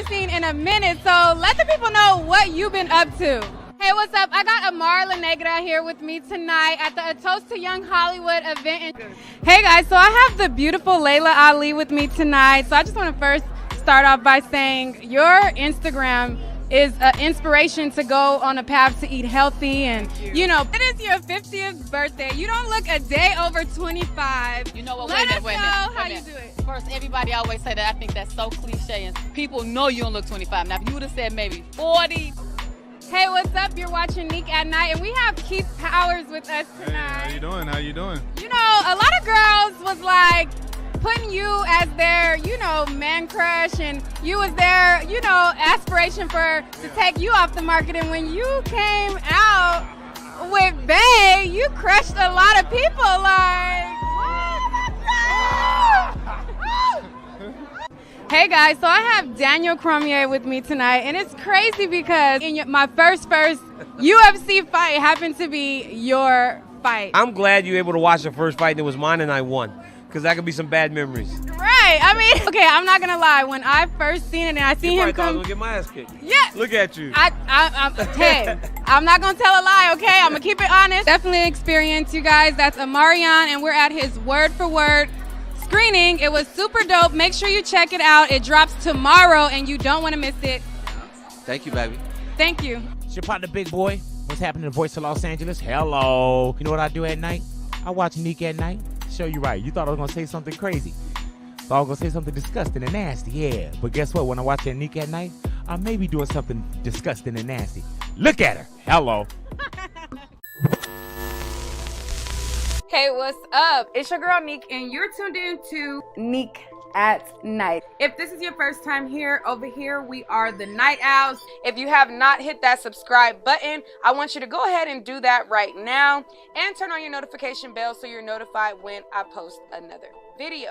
seen in a minute, so let the people know what you've been up to. Hey, what's up? I got Amara La Negra here with me tonight at the A Toast to Young Hollywood event. Hey guys, so I have the beautiful Laila Ali with me tonight. So I just want to first start off by saying your Instagram is an inspiration to go on a path to eat healthy, and you know, it is your 50th birthday. You don't look a day over 25. You know what? Let us know how you do it. First, everybody always say that. I think that's so cliche, and people know you don't look 25. Now, if you would have said maybe 40. Hey, what's up? You're watching Neek at Night, and we have Keith Powers with us tonight. Hey, how you doing? How you doing? You know, a lot of girls was like putting you as their, you know, man crush, and you was their, you know, aspiration to take you off the market. And when you came out with Bae, you crushed a lot of people. Like, hey guys, so I have Daniel Cormier with me tonight, and it's crazy because my first UFC fight happened to be your fight. I'm glad you were able to watch the first fight and it was mine and I won, because that could be some bad memories. Right. I mean, okay, I'm not gonna lie. When I first seen it and I seen him I come, was gonna get my ass kicked. yeah. Look at you. Hey, I'm not gonna tell a lie. Okay, I'm gonna keep it honest. Definitely experience, you guys. That's Amarion, and we're at his word for word screening. It was super dope. Make sure you check it out. It drops tomorrow, and you don't want to miss it. Thank you, baby. Thank you. It's your partner, Big Boy. What's happening in the voice of Los Angeles? Hello. You know what I do at night? I watch Neek at Night. Show you right. You thought I was going to say something crazy. Thought I was going to say something disgusting and nasty. Yeah. But guess what? When I watch that Neek at Night, I may be doing something disgusting and nasty. Look at her. Hello. Hey, what's up? It's your girl Neek, and you're tuned in to Neek at Night. If this is your first time here, over here we are the Night Owls. If you have not hit that subscribe button, I want you to go ahead and do that right now, and turn on your notification bell so you're notified when I post another video.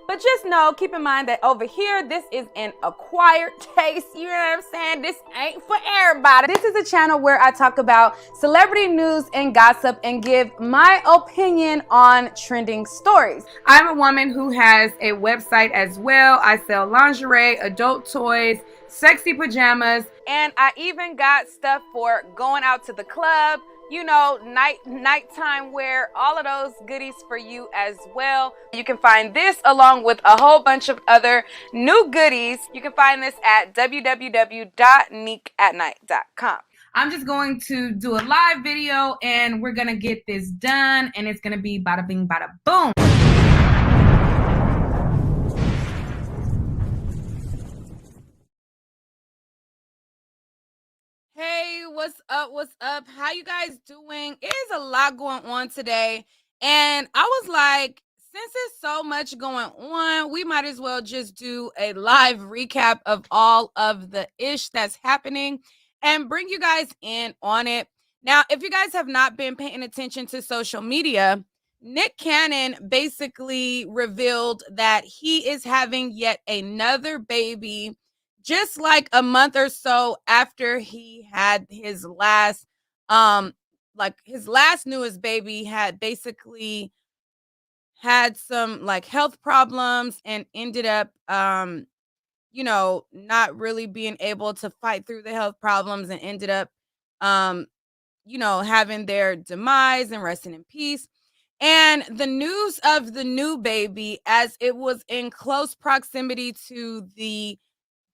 But just know, keep in mind that over here, this is an acquired taste. You know what I'm saying? This ain't for everybody. This is a channel where I talk about celebrity news and gossip and give my opinion on trending stories. I'm a woman who has a website as well. I sell lingerie, adult toys, sexy pajamas, and I even got stuff for going out to the club, you know, nighttime wear, all of those goodies for you as well. You can find this along with a whole bunch of other new goodies. You can find this at www.neekatnight.com. I'm just going to do a live video, and we're gonna get this done, and it's gonna be bada bing, bada boom. Hey, what's up? What's up? How you guys doing? It is a lot going on today, and I was like, since there's so much going on, we might as well just do a live recap of all of the ish that's happening and bring you guys in on it. Now, if you guys have not been paying attention to social media, Nick Cannon basically revealed that he is having yet another baby, just like a month or so after he had his last, his last newest baby had basically had some like health problems and ended up, you know, not really being able to fight through the health problems and ended up, you know, having their demise and resting in peace. And the news of the new baby, as it was in close proximity to the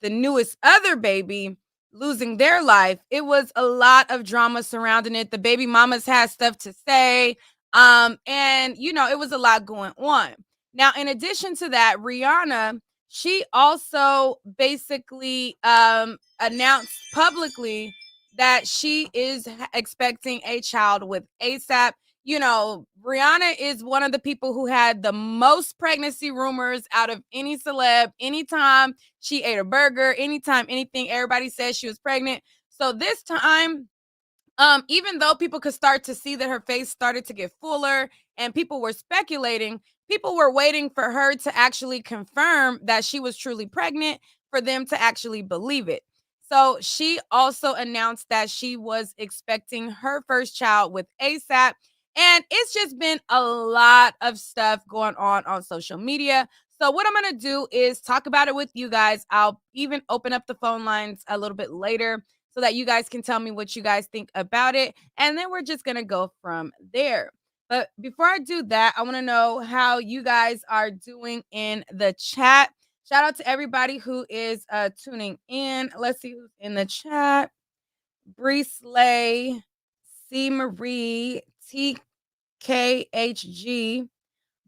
newest other baby losing their life, it was a lot of drama surrounding it. The baby mamas had stuff to say, and you know, it was a lot going on. Now, in addition to that, Rihanna, she also basically announced publicly that she is expecting a child with ASAP. You know, Rihanna is one of the people who had the most pregnancy rumors out of any celeb. Anytime she ate a burger, anytime anything, everybody says she was pregnant. So this time, even though people could start to see that her face started to get fuller and people were speculating, people were waiting for her to actually confirm that she was truly pregnant for them to actually believe it. So she also announced that she was expecting her first child with ASAP. And it's just been a lot of stuff going on social media. So what I'm going to do is talk about it with you guys. I'll even open up the phone lines a little bit later so that you guys can tell me what you guys think about it. And then we're just going to go from there. But before I do that, I want to know how you guys are doing in the chat. Shout out to everybody who is tuning in. Let's see who's in the chat. Bree Slay, C. Marie, TKHG,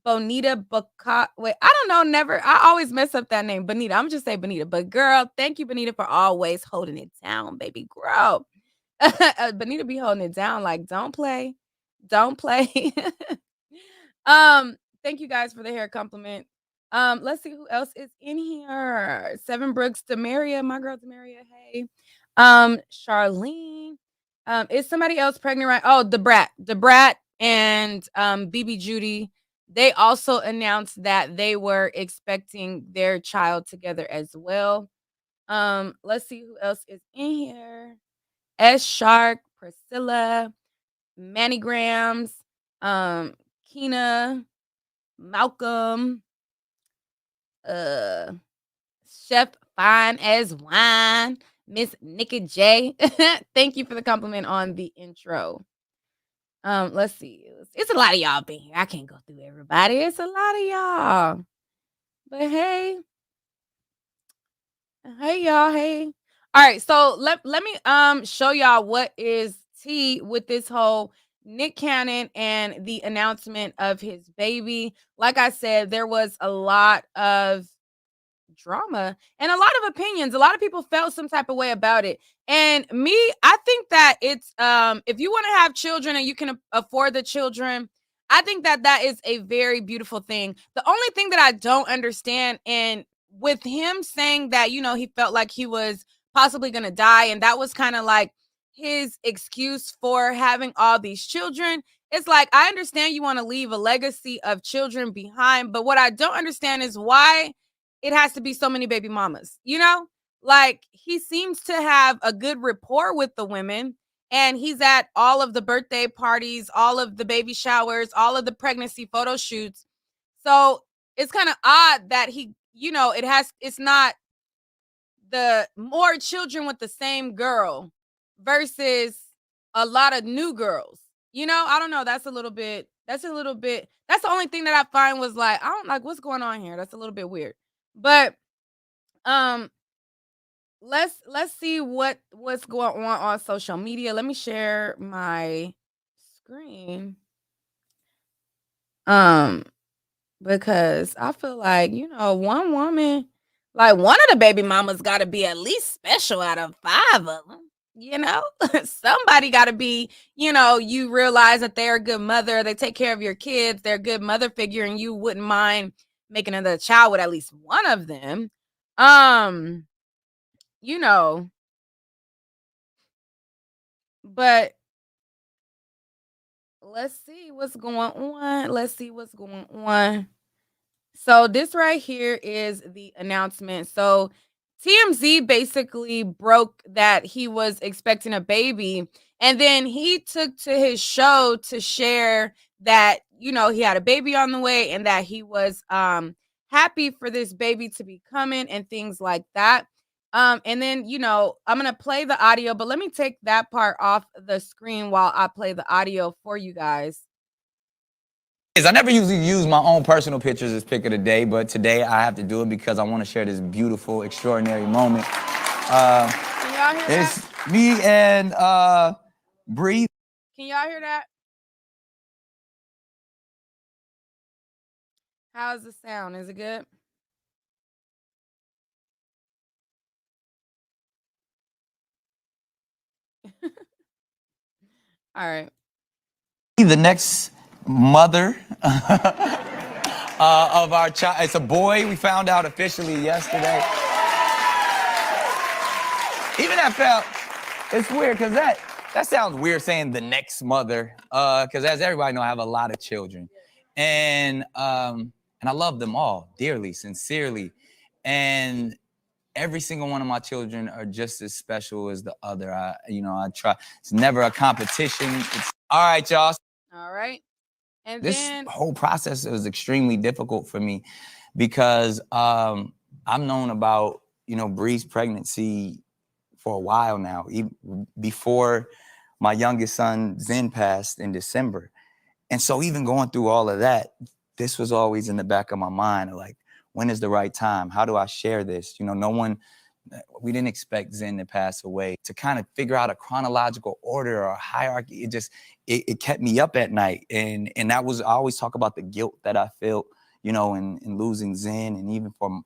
Bonita Baca. Wait, I don't know. Never. I always mess up that name, Bonita. I'm just say Bonita. But girl, thank you, Bonita, for always holding it down, baby girl. Bonita be holding it down. Like, don't play. Don't play. Thank you guys for the hair compliment. Let's see who else is in here. Seven Brooks, Demaria, my girl Demaria. Hey. Charlene. Is somebody else pregnant, right? Oh, the Brat and BB Judy. They also announced that they were expecting their child together as well. Let's see who else is in here. S Shark, Priscilla, Manigrams, Kina, Malcolm, Chef Fine as Wine, Miss Nikki J. Thank you for the compliment on the intro. Let's see. It's a lot of y'all being here. I can't go through everybody. It's a lot of y'all. But hey. Hey y'all. Hey. All right, so let me show y'all what is tea with this whole Nick Cannon and the announcement of his baby. Like I said, there was a lot of drama and a lot of opinions. A lot of people felt some type of way about it. And me, I think that it's if you want to have children and you can afford the children, I think that that is a very beautiful thing. The only thing that I don't understand, and with him saying that, you know, he felt like he was possibly going to die, and that was kind of like his excuse for having all these children. It's like, I understand you want to leave a legacy of children behind, but what I don't understand is why it has to be so many baby mamas, you know? Like, he seems to have a good rapport with the women, and he's at all of the birthday parties, all of the baby showers, all of the pregnancy photo shoots. So it's kind of odd that he, you know, it's not the more children with the same girl versus a lot of new girls. You know, I don't know. That's the only thing that I find was like, I don't like what's going on here. That's a little bit weird. But let's see what's going on social media. Let me share my screen. Because I feel like, you know, one woman, like one of the baby mamas got to be at least special out of 5 of them. You know, somebody got to be, you know, you realize that they're a good mother. They take care of your kids. They're a good mother figure, and you wouldn't mind making another child with at least one of them. You know, but let's see what's going on. So this right here is the announcement. So TMZ basically broke that he was expecting a baby, and then he took to his show to share that, you know, he had a baby on the way and that he was happy for this baby to be coming and things like that. And then, you know, I'm going to play the audio, but let me take that part off the screen while I play the audio for you guys. I never usually use my own personal pictures as pick of the day, but today I have to do it because I want to share this beautiful, extraordinary moment. Can y'all hear It's that? me and Bree. Can y'all hear that? How's the sound? Is it good? All right. The next mother of our child. It's a boy. We found out officially yesterday. Even that felt, it's weird because that sounds weird saying the next mother, because as everybody know, I have a lot of children, and I love them all dearly, sincerely, and every single one of my children are just as special as the other. I try. It's never a competition. It's all right, y'all. All right. And This then whole process was extremely difficult for me because I've known about, Bree's pregnancy for a while now, even before my youngest son, Zen, passed in December. And so even going through all of that, this was always in the back of my mind, like, when is the right time? How do I share this? We didn't expect Zen to pass away. To kind of figure out a chronological order or hierarchy, it kept me up at night. And that was, I always talk about the guilt that I felt, in losing Zen, and even from,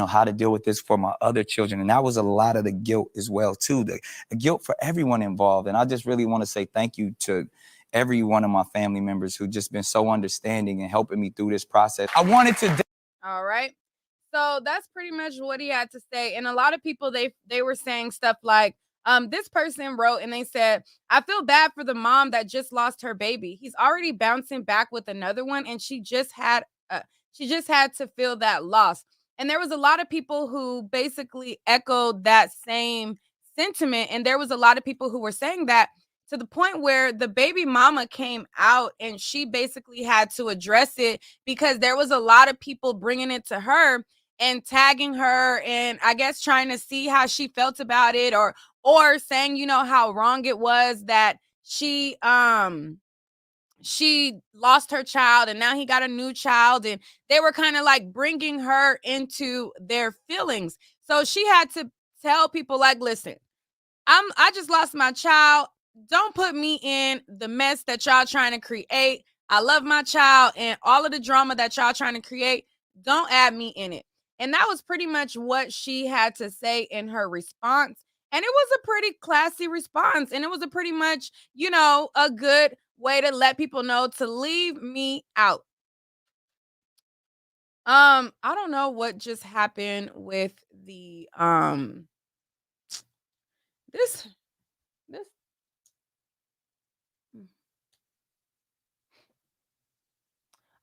how to deal with this for my other children. And that was a lot of the guilt as well, too, the guilt for everyone involved. And I just really want to say thank you to every one of my family members who just been so understanding and helping me through this process. I wanted to. All right. So that's pretty much what he had to say. And a lot of people, they were saying stuff like, this person wrote and they said, I feel bad for the mom that just lost her baby. He's already bouncing back with another one, and she just had to feel that loss. And there was a lot of people who basically echoed that same sentiment. And there was a lot of people who were saying that, to the point where the baby mama came out and she basically had to address it, because there was a lot of people bringing it to her and tagging her, and I guess trying to see how she felt about it, or saying, how wrong it was that she lost her child and now he got a new child, and they were kind of like bringing her into their feelings. So she had to tell people, like, listen, I just lost my child. Don't put me in the mess that y'all trying to create. I love my child, and all of the drama that y'all trying to create, don't add me in it. And that was pretty much what she had to say in her response. And it was a pretty classy response. And it was a pretty much, a good way to let people know to leave me out. I don't know what just happened with the this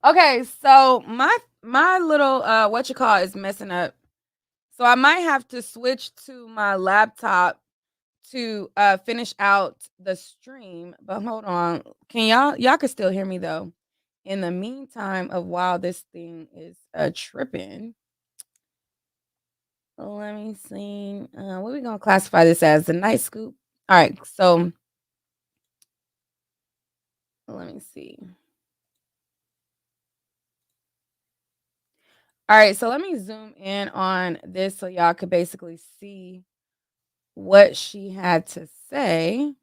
okay, so my little what you call is messing up. So I might have to switch to my laptop to finish out the stream. But hold on. Can y'all can still hear me though? In the meantime of while this thing is tripping. Let me see. What are we gonna classify this as? The night scoop. All right, so let me see. All right, so let me zoom in on this so y'all could basically see what she had to say.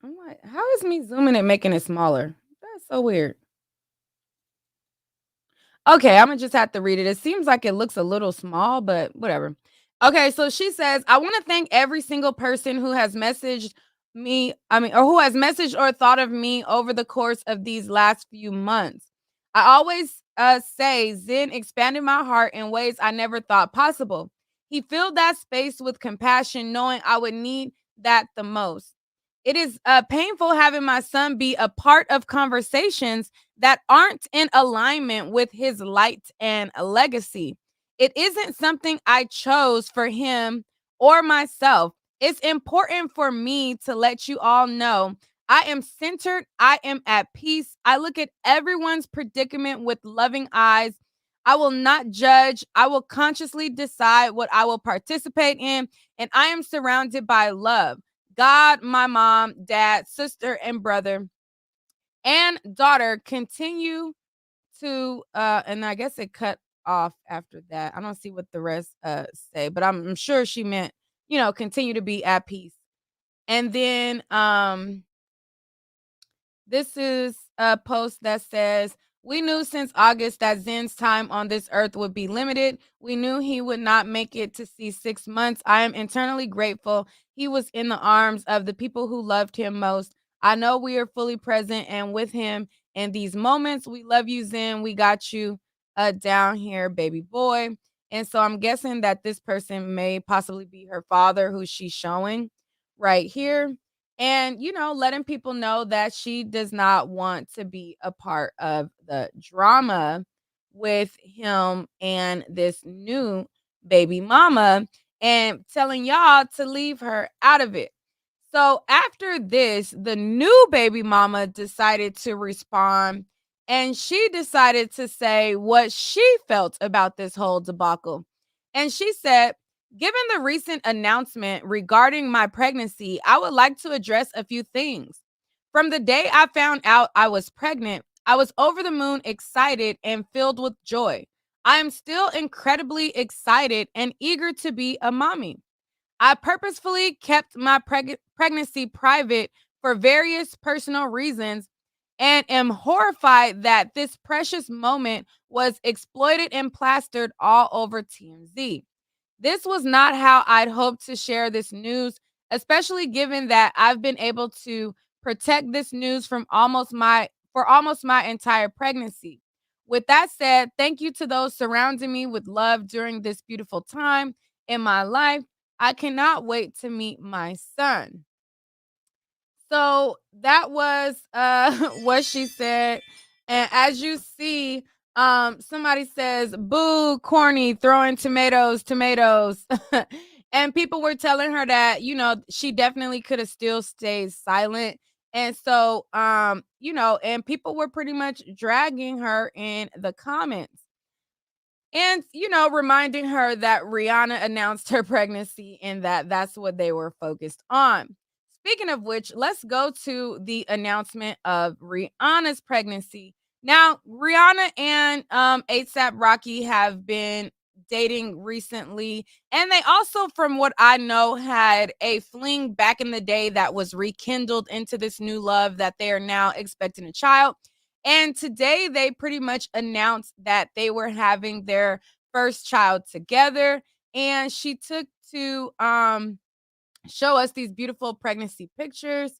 I'm like, how is me zooming and making it smaller? That's so weird. Okay, I'm gonna just have to read it. It seems like it looks a little small, but whatever. Okay, so she says, I want to thank every single person who has messaged me, or who has messaged or thought of me over the course of these last few months. I always say Zen expanded my heart in ways I never thought possible. He filled that space with compassion, knowing I would need that the most. It is painful having my son be a part of conversations that aren't in alignment with his light and legacy. It isn't something I chose for him or myself. It's important for me to let you all know I am centered. I am at peace. I look at everyone's predicament with loving eyes. I will not judge. I will consciously decide what I will participate in, and I am surrounded by love. God, my mom, dad, sister, and brother and daughter continue to and I guess it cut off after that. I don't see what the rest say, but I'm sure she meant, continue to be at peace. And then this is a post that says, we knew since August that Zen's time on this earth would be limited. We knew he would not make it to see 6 months. I am eternally grateful he was in the arms of the people who loved him most. I know we are fully present and with him in these moments. We love you, Zen. We got you down here, baby boy. And so I'm guessing that this person may possibly be her father, who she's showing right here. And, letting people know that she does not want to be a part of the drama with him and this new baby mama, and telling y'all to leave her out of it. So after this, the new baby mama decided to respond, and she decided to say what she felt about this whole debacle. And she said, given the recent announcement regarding my pregnancy, I would like to address a few things. From the day I found out I was pregnant, I was over the moon excited and filled with joy. I am still incredibly excited and eager to be a mommy. I purposefully kept my pregnancy private for various personal reasons and am horrified that this precious moment was exploited and plastered all over TMZ. This was not how I'd hoped to share this news, especially given that I've been able to protect this news from almost my entire pregnancy. With that said, thank you to those surrounding me with love during this beautiful time in my life. I cannot wait to meet my son. So that was what she said. And as you see, somebody says, boo, corny, throwing tomatoes. And people were telling her that, she definitely could have still stayed silent. And so, and people were pretty much dragging her in the comments. And, reminding her that Rihanna announced her pregnancy and that that's what they were focused on. Speaking of which, let's go to the announcement of Rihanna's pregnancy. Now, Rihanna and ASAP Rocky have been dating recently, and they also, from what I know, had a fling back in the day that was rekindled into this new love that they are now expecting a child. And today they pretty much announced that they were having their first child together. And she took to show us these beautiful pregnancy pictures.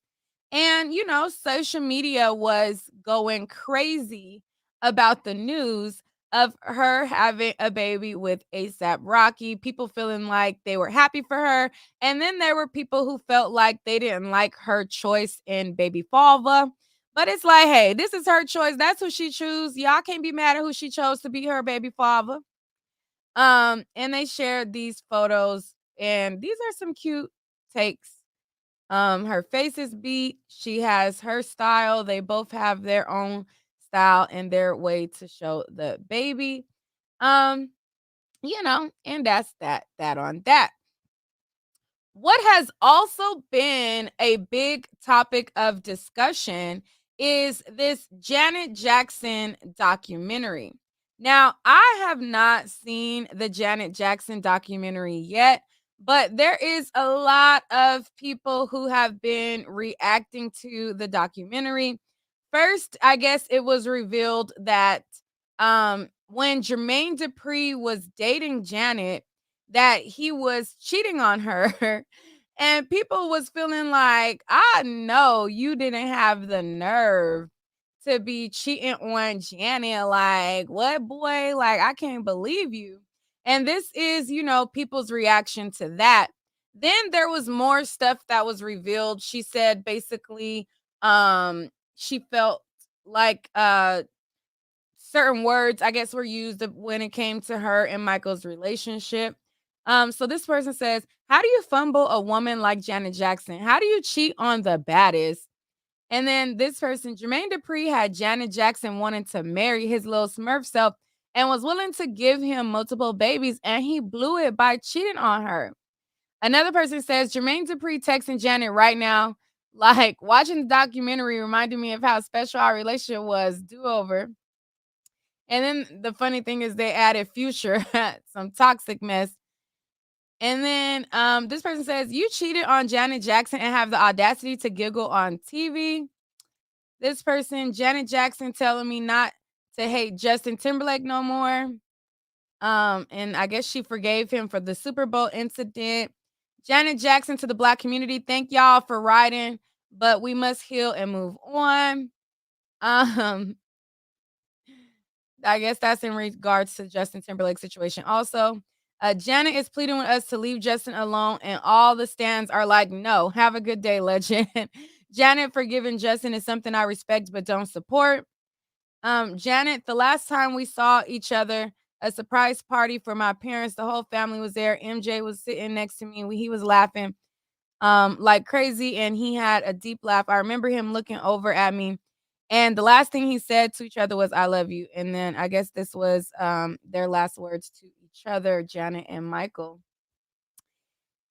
And, social media was going crazy about the news of her having a baby with ASAP Rocky, people feeling like they were happy for her. And then there were people who felt like they didn't like her choice in baby father. But it's like, hey, this is her choice. That's who she chose. Y'all can't be mad at who she chose to be her baby father. And they shared these photos, and these are some cute takes. Her face is beat. She has her style. They both have their own style and their way to show the baby. Um, and that's that on that. What has also been a big topic of discussion is this Janet Jackson documentary. Now, I have not seen the Janet Jackson documentary yet, but there is a lot of people who have been reacting to the documentary. First, I guess it was revealed that when Jermaine Dupri was dating Janet, that he was cheating on her. And people was feeling like, I know you didn't have the nerve to be cheating on Janet. Like, what, boy? Like, I can't believe you. And this is, people's reaction to that. Then there was more stuff that was revealed. She said basically, she felt like certain words, I guess, were used when it came to her and Michael's relationship. So this person says, how do you fumble a woman like Janet Jackson? How do you cheat on the baddest? And then this person, Jermaine Dupri, had Janet Jackson wanting to marry his little Smurf self and was willing to give him multiple babies, and he blew it by cheating on her. Another person says, Jermaine Dupri texting Janet right now, like, watching the documentary reminded me of how special our relationship was. Do over. And then the funny thing is they added Future, some toxic mess. And then this person says, you cheated on Janet Jackson and have the audacity to giggle on TV. This person, Janet Jackson, telling me not to hate Justin Timberlake no more. And I guess she forgave him for the Super Bowl incident. Janet Jackson to the Black community, thank y'all for riding, but we must heal and move on. I guess that's in regards to Justin Timberlake's situation. Also, Janet is pleading with us to leave Justin alone, and all the stands are like, no, have a good day, legend. Janet forgiving Justin is something I respect but don't support. Janet, the last time we saw each other, a surprise party for my parents, the whole family was there. MJ was sitting next to me. He was laughing. like crazy, and he had a deep laugh. I remember him looking over at me, and the last thing he said to each other was "I love you." And then I guess this was their last words to each other, Janet and Michael.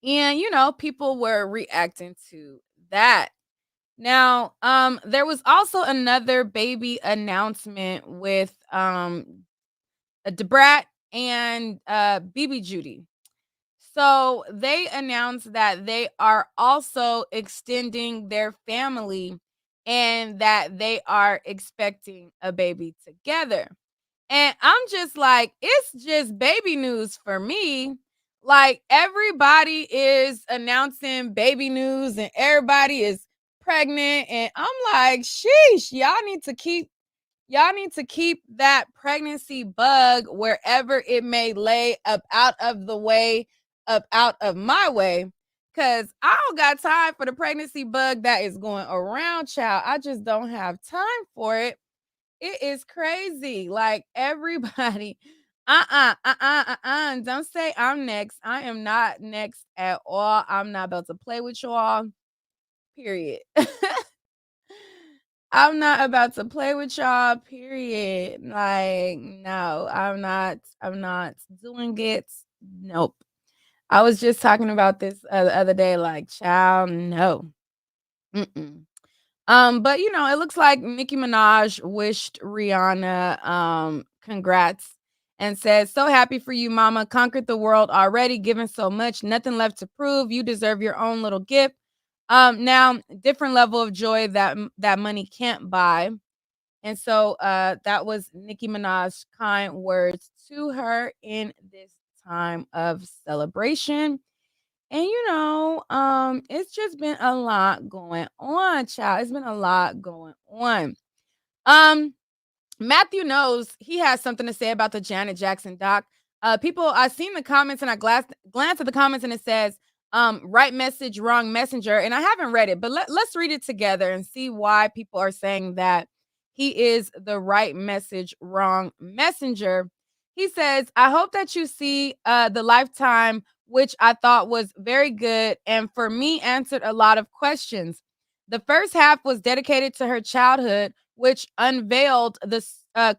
And people were reacting to that. Now, there was also another baby announcement with Brat and BB Judy. So they announced that they are also extending their family and that they are expecting a baby together. And I'm just like, it's just baby news for me. Like, everybody is announcing baby news and everybody is pregnant. And I'm like, sheesh, y'all need to keep that pregnancy bug wherever it may lay, up out of the way, up out of my way. Cause I don't got time for the pregnancy bug that is going around, child. I just don't have time for it. It is crazy. Like, everybody, don't say I'm next. I am not next at all. I'm not about to play with y'all. Period. I'm not about to play with y'all, period. Like, no, I'm not doing it. Nope. I was just talking about this the other day, like, child, no. Mm-mm. But it looks like Nicki Minaj wished Rihanna congrats and says, "So happy for you, mama. Conquered the world already, given so much, nothing left to prove. You deserve your own little gift." Now, different level of joy that money can't buy. And so that was Nicki Minaj's kind words to her in this time of celebration. And it's just been a lot going on, child. It's been a lot going on. Um, Mathew knows he has something to say about the Janet Jackson doc. People, I've seen the comments and I glance at the comments and it says, right message, wrong messenger. And I haven't read it, but let's read it together and see why people are saying that he is the right message, wrong messenger. He says, "I hope that you see the Lifetime, which I thought was very good and for me answered a lot of questions. The first half was dedicated to her childhood, which unveiled the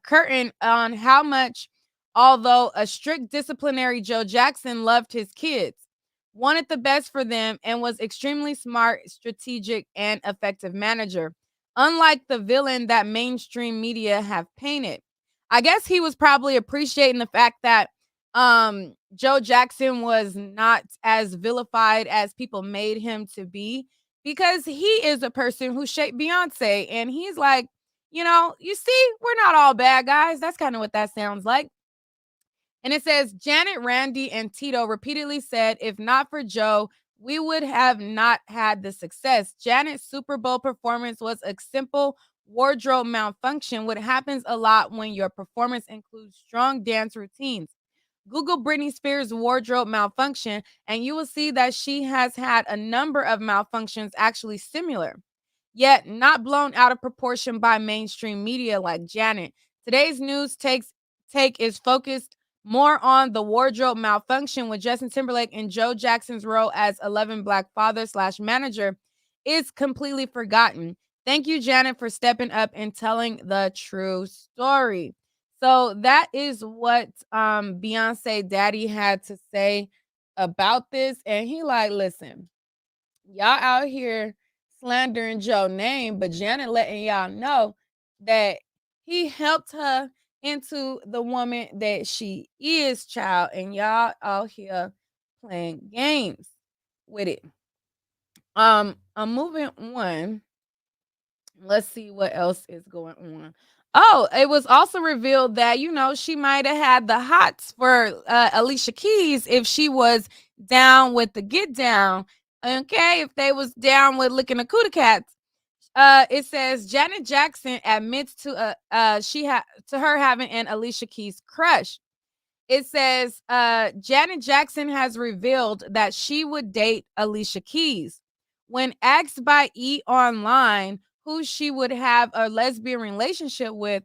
curtain on how much, although a strict disciplinary Joe Jackson loved his kids, wanted the best for them, and was extremely smart, strategic, and effective manager, unlike the villain that mainstream media have painted." I guess he was probably appreciating the fact that Joe Jackson was not as vilified as people made him to be, because he is a person who shaped Beyonce. And he's like, you see, we're not all bad guys. That's kind of what that sounds like. And it says, "Janet, Randy, and Tito repeatedly said, if not for Joe, we would have not had the success. Janet's Super Bowl performance was a simple wardrobe malfunction, what happens a lot when your performance includes strong dance routines. Google Britney Spears' wardrobe malfunction, and you will see that she has had a number of malfunctions actually similar, yet not blown out of proportion by mainstream media like Janet. Today's news take is focused more on the wardrobe malfunction, with Justin Timberlake and Joe Jackson's role as 11 Black father/manager is completely forgotten. Thank you, Janet, for stepping up and telling the true story." So that is what Beyonce daddy had to say about this. And he like, listen, y'all out here slandering Joe's name, but Janet letting y'all know that he helped her into the woman that she is, child. And y'all out here playing games with it. I'm moving on. Let's see what else is going on. Oh, it was also revealed that, she might have had the hots for Alicia Keys if she was down with the get down. Okay, if they was down with licking the cootie cats. It says Janet Jackson admits to her having an Alicia Keys crush. It says Janet Jackson has revealed that she would date Alicia Keys. When asked by E! Online who she would have a lesbian relationship with,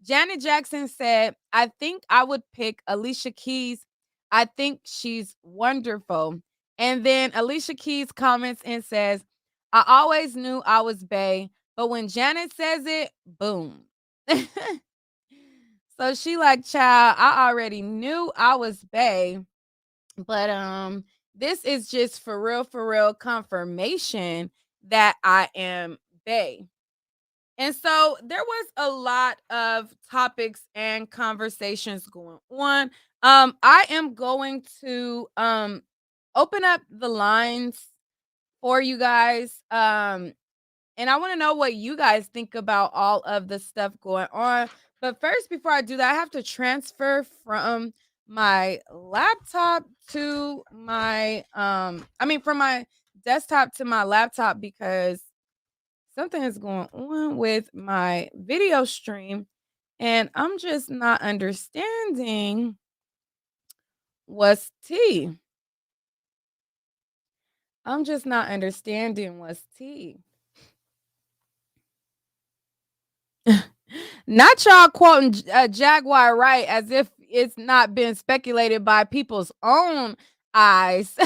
Janet Jackson said, "I think I would pick Alicia Keys. I think she's wonderful. And then Alicia Keys comments and says, I always knew I was bae, but when Janet says it, boom. So she like, child, I already knew I was bae, but this is just for real confirmation that I am bae. And so there was a lot of topics and conversations going on. I am going to open up the lines for you guys. And I want to know what you guys think about all of the stuff going on. But first, before I do that, I have to transfer from my laptop to my from my desktop to my laptop because something is going on with my video stream and I'm just not understanding what's tea. I'm just not understanding what's tea. Not y'all quoting Jaguar Wright as if it's not been speculated by people's own eyes.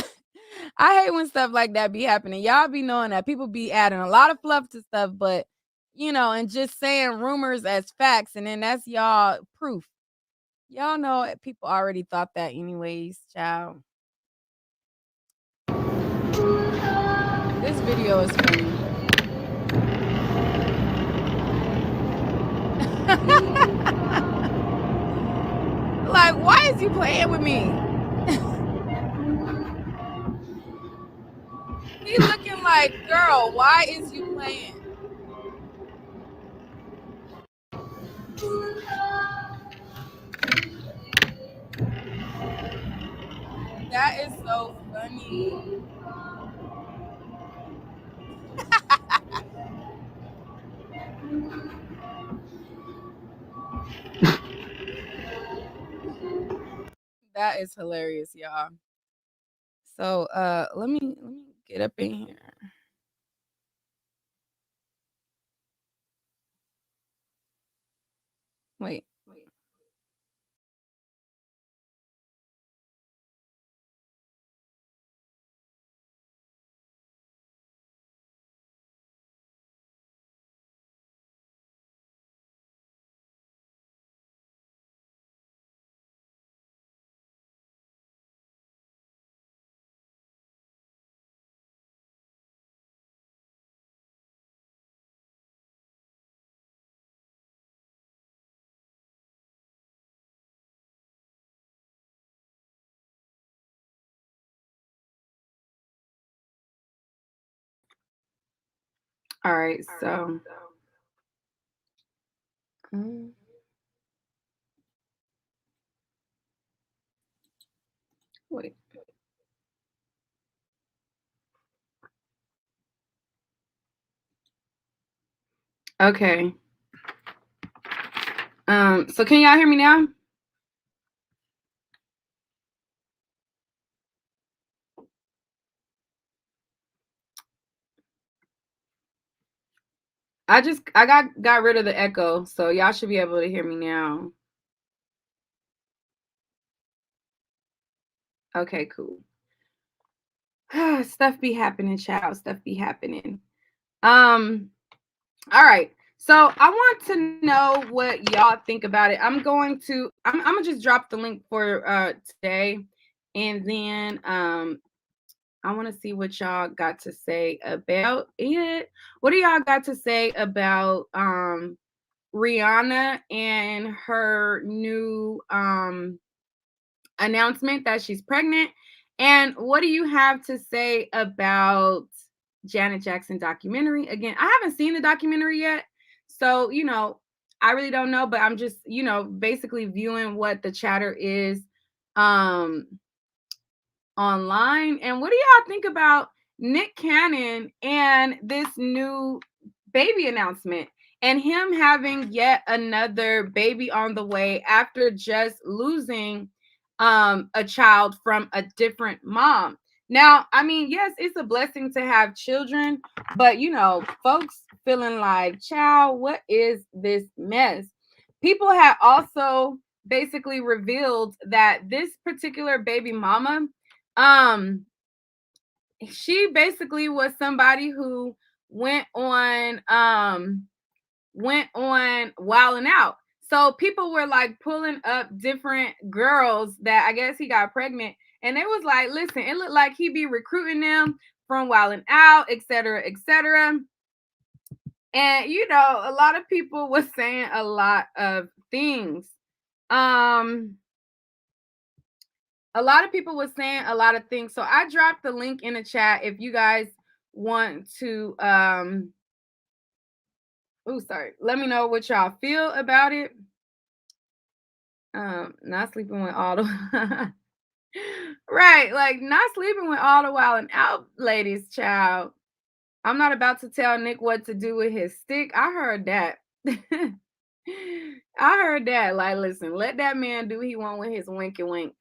I hate when stuff like that be happening. Y'all be knowing that people be adding a lot of fluff to stuff, but and just saying rumors as facts, and then that's y'all proof. Y'all know people already thought that anyways, child. This video is funny. Like, why is you playing with me? He looking like, girl, why is you playing? That is so funny. That is hilarious, y'all. So let me get up in here. Wait. All right, so wait. Okay. So can y'all hear me now? I got rid of the echo, so y'all should be able to hear me now. Okay, cool. Stuff be happening, child. Stuff be happening. All right. So I want to know what y'all think about it. I'm gonna just drop the link for today, and then I want to see what y'all got to say about it. What do y'all got to say about Rihanna and her new announcement that she's pregnant? And what do you have to say about Janet Jackson documentary? Again, I haven't seen the documentary yet, so I really don't know, but I'm just basically viewing what the chatter is online. And what do y'all think about Nick Cannon and this new baby announcement and him having yet another baby on the way after just losing a child from a different mom? Now, I mean, yes, it's a blessing to have children, but folks feeling like, child, what is this mess? People had also basically revealed that this particular baby mama she basically was somebody who went on Wild 'N Out. So people were like pulling up different girls that I guess he got pregnant, and it was like, listen, it looked like he be recruiting them from Wild 'N Out, etc., etc. And you know, a lot of people was saying a lot of things. A lot of people was saying a lot of things. So I dropped the link in the chat if you guys want to let me know what y'all feel about it. Not sleeping with all the right, like not sleeping with all the Wild 'N Out ladies, child. I'm not about to tell Nick what to do with his stick. I heard that. I heard that. Like, listen, let that man do what he want with his winky wink.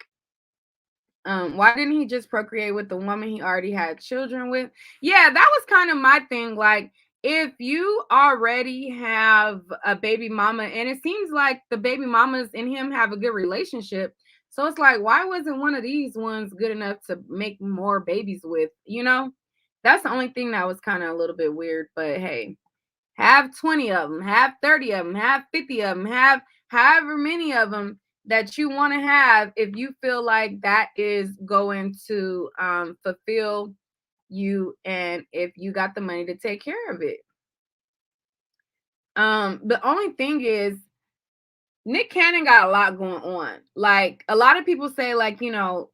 Why didn't he just procreate with the woman he already had children with? Yeah, that was kind of my thing. Like, if you already have a baby mama, and it seems like the baby mamas and him have a good relationship, so it's like, why wasn't one of these ones good enough to make more babies with? You know, that's the only thing that was kind of a little bit weird. But hey, have 20 of them, have 30 of them, have 50 of them, have however many of them that you want to have, if you feel like that is going to fulfill you, and if you got the money to take care of it. The only thing is, Nick Cannon got a lot going on. Like, a lot of people say, like, you know,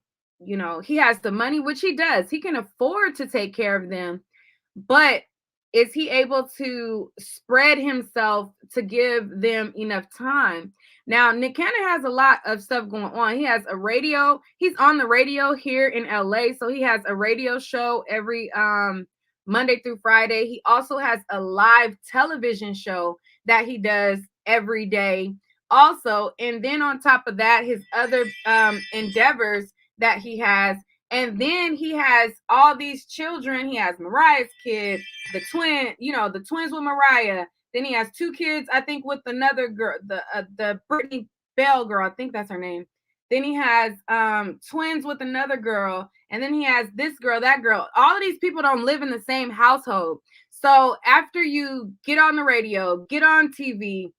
he has the money, which he does. He can afford to take care of them, but is he able to spread himself to give them enough time? Now, Nick Cannon has a lot of stuff going on. He has a radio. He's on the radio here in LA. So he has a radio show every Monday through Friday. He also has a live television show that he does every day also. And then on top of that, his other endeavors that he has. And then he has all these children. He has Mariah's kid, the twins with Mariah. Then he has 2 kids, I think, with another girl, the Brittany Bell girl. I think that's her name. Then he has twins with another girl. And then he has this girl, that girl. All of these people don't live in the same household. So after you get on the radio, get on TV,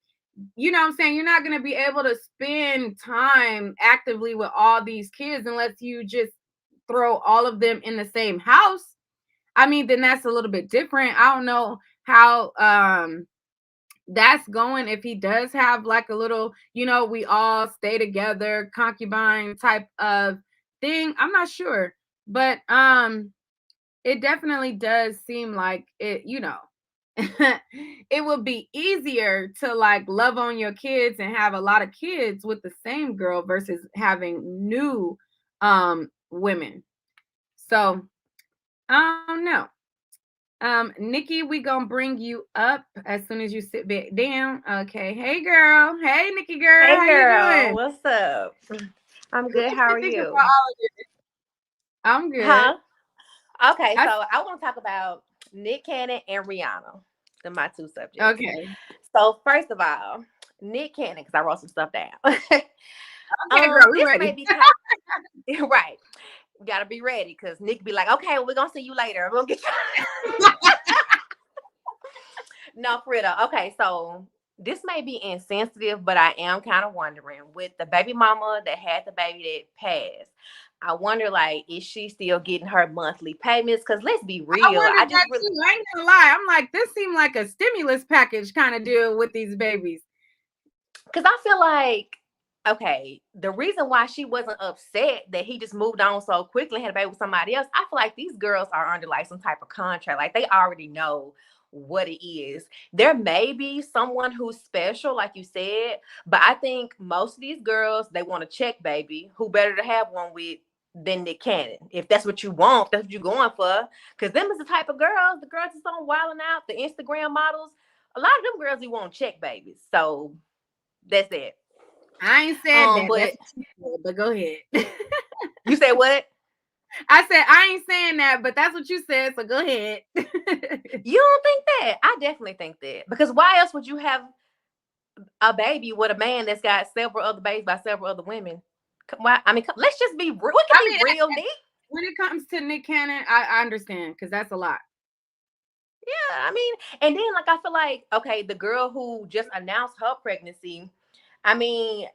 you know what I'm saying, you're not going to be able to spend time actively with all these kids unless you just throw all of them in the same house. I mean, then that's a little bit different. I don't know how that's going, if he does have like a little, you know, we all stay together concubine type of thing. I'm not sure, but it definitely does seem like it, you know, it would be easier to like love on your kids and have a lot of kids with the same girl versus having new women. So I don't know. Nikki, we gonna bring you up as soon as you sit back down. Okay. Hey girl. Hey Nikki girl. Hey How girl, you doing? what's up? I'm good. What How you are think you? about all of this? I'm good. Huh? Okay, I- so I want to talk about Nick Cannon and Rihanna. They're my 2 subjects. okay. So first of all, Nick Cannon, because I wrote some stuff down. Okay, girl, we This ready. may be right. You gotta be ready because Nick be like, okay, well, we're gonna see you later. We're gonna get you. No, for real though. Okay, so this may be insensitive, but I am kind of wondering, with the baby mama that had the baby that passed, I wonder, like, is she still getting her monthly payments? Because let's be real, I wondered I just that really, too. I ain't gonna lie. I'm like, this seemed like a stimulus package kind of deal with these babies. because I feel like, okay, the reason why she wasn't upset that he just moved on so quickly and had a baby with somebody else, I feel like these girls are under like some type of contract. Like, they already know what it is. There may be someone who's special, like you said, but I think most of these girls, they want a check baby. Who better to have one with than Nick Cannon? If that's what you want, that's what you're going for. Because them is the type of girls, the girls that's on Wild 'N Out, the Instagram models, a lot of them girls, they want check babies. So that's it. I ain't said that. But That's what you said, but go ahead. you said what? I said I ain't saying that, but that's what you said. So go ahead. You don't think that? I definitely think that, because why else would you have a baby with a man that's got several other babies by several other women? Let's just be real. We can be real, Nick. when it comes to Nick Cannon, I understand because that's a lot. Yeah, I mean, and then like I feel like, okay, the girl who just announced her pregnancy, I mean,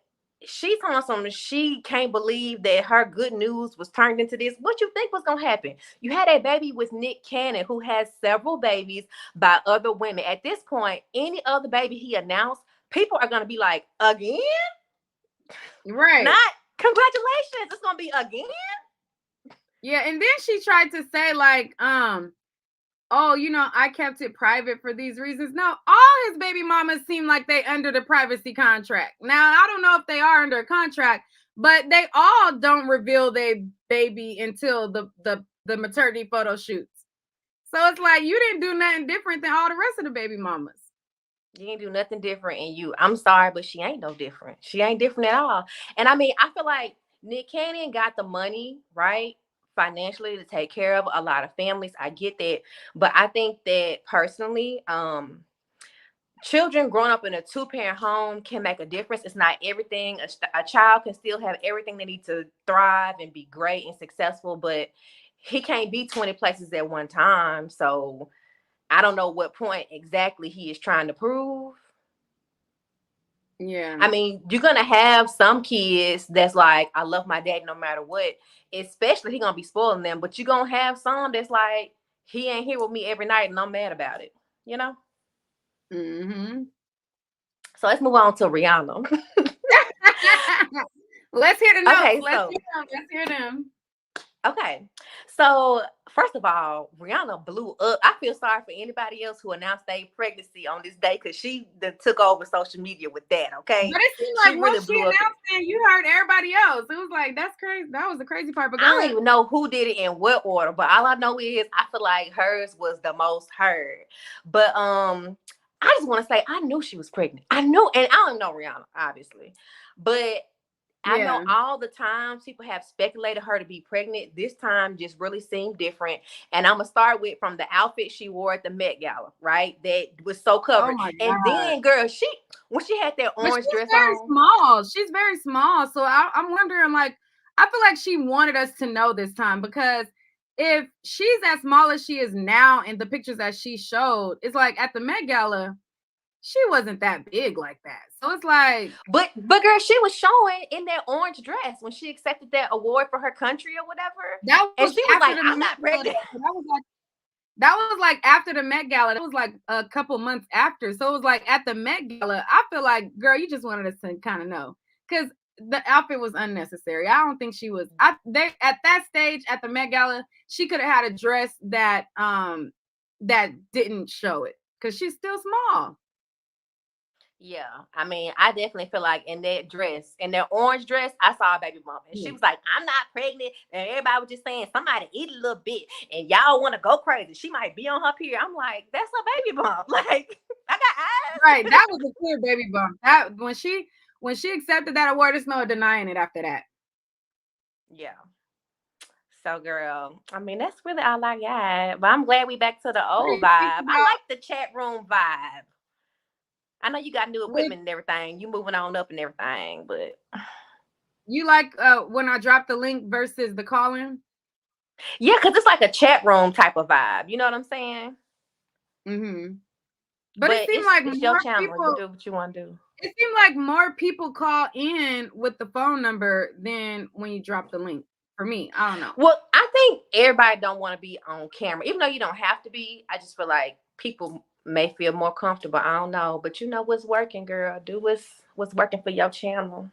she's on some, she can't believe that her good news was turned into this. What you think was gonna happen? You had a baby with Nick Cannon, who has several babies by other women. At this point, any other baby he announced, people are gonna be like, again? Right. Not congratulations. It's gonna be again. Yeah, and then she tried to say like, oh, you know, I kept it private for these reasons. No, all his baby mamas seem like they under the privacy contract. Now, I don't know if they are under a contract, but they all don't reveal their baby until the maternity photo shoots. So it's like you didn't do nothing different than all the rest of the baby mamas. You ain't do nothing different in you. I'm sorry, but she ain't no different. She ain't different at all. And I mean, I feel like Nick Cannon got the money, right? Financially to take care of a lot of families. I get that. But I think that personally, children growing up in a two-parent home can make a difference. It's not everything. A child can still have everything they need to thrive and be great and successful, but he can't be 20 places at one time. So I don't know what point exactly he is trying to prove. Yeah. I mean, you're gonna have some kids that's like, I love my dad no matter what. Especially he gonna be spoiling them, but you're gonna have some that's like, he ain't here with me every night and I'm mad about it, you know? Mm-hmm. So let's move on to Rihanna. Let's hear the notes. Okay, Let's hear them. Okay, so first of all, Rihanna blew up. I feel sorry for anybody else who announced their pregnancy on this day because she took over social media with that. Okay, but it seemed like once she announced it, you heard everybody else. It was like, that's crazy. That was the crazy part. But I don't even know who did it in what order, but all I know is I feel like hers was the most heard. But I just want to say I knew she was pregnant. I knew, and I don't know Rihanna, obviously, but I know all the times people have speculated her to be pregnant. This time just really seemed different. And I'm going to start with from the outfit she wore at the Met Gala, right? That was so covered. Oh my God. And then, girl, when she had that orange dress on. Small. She's very small. So I'm wondering, like, I feel like she wanted us to know this time because if she's as small as she is now in the pictures that she showed, it's like at the Met Gala, she wasn't that big like that. So it's like, but girl, she was showing in that orange dress when she accepted that award for her country or whatever. And she was like, I'm not pregnant. That was like after the Met Gala. That was like a couple months after. So it was like at the Met Gala. I feel like, girl, you just wanted us to kind of know because the outfit was unnecessary. I don't think she was. At that stage at the Met Gala, she could have had a dress that that didn't show it because she's still small. Yeah, I mean, I definitely feel like in that dress, in that orange dress, I saw a baby bump, and she was like, "I'm not pregnant," and everybody was just saying, "Somebody eat a little bit," and y'all want to go crazy. She might be on her period. I'm like, that's a baby bump. Like, I got eyes. Right, that was a clear baby bump. That when she accepted that award, there's no denying it after that. Yeah. So, girl, I mean, that's really all I got. But I'm glad we back to the old vibe. I like the chat room vibe. I know you got new equipment and everything. You moving on up and everything, but you like when I drop the link versus the call-in? Yeah, because it's like a chat room type of vibe. You know what I'm saying? Mm-hmm. But it seemed like it's your channel. You do what you want to do. It seemed like more people call in with the phone number than when you drop the link. For me, I don't know. Well, I think everybody don't want to be on camera, even though you don't have to be. I just feel like people may feel more comfortable. I don't know, but you know what's working, girl. Do what's working for your channel.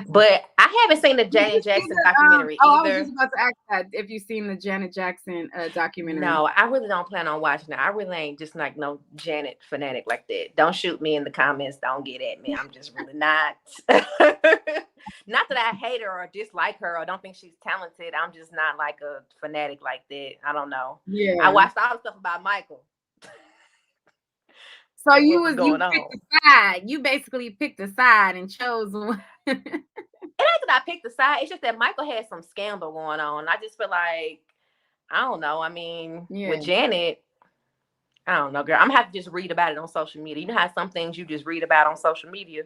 But I haven't seen the Janet Jackson documentary either. I was just about to ask that if you've seen the Janet Jackson documentary. No, I really don't plan on watching it. I really ain't just like no Janet fanatic like that. Don't shoot me in the comments. Don't get at me. I'm just really not. Not that I hate her or dislike her or don't think she's talented. I'm just not like a fanatic like that. I don't know. Yeah. I watched all the stuff about Michael. So you picked a side. You basically picked a side and chose one. It ain't that I picked a side. It's just that Michael had some scandal going on. I just feel like, I don't know. I mean, with Janet, I don't know, girl. I'm gonna have to just read about it on social media. You know how some things you just read about on social media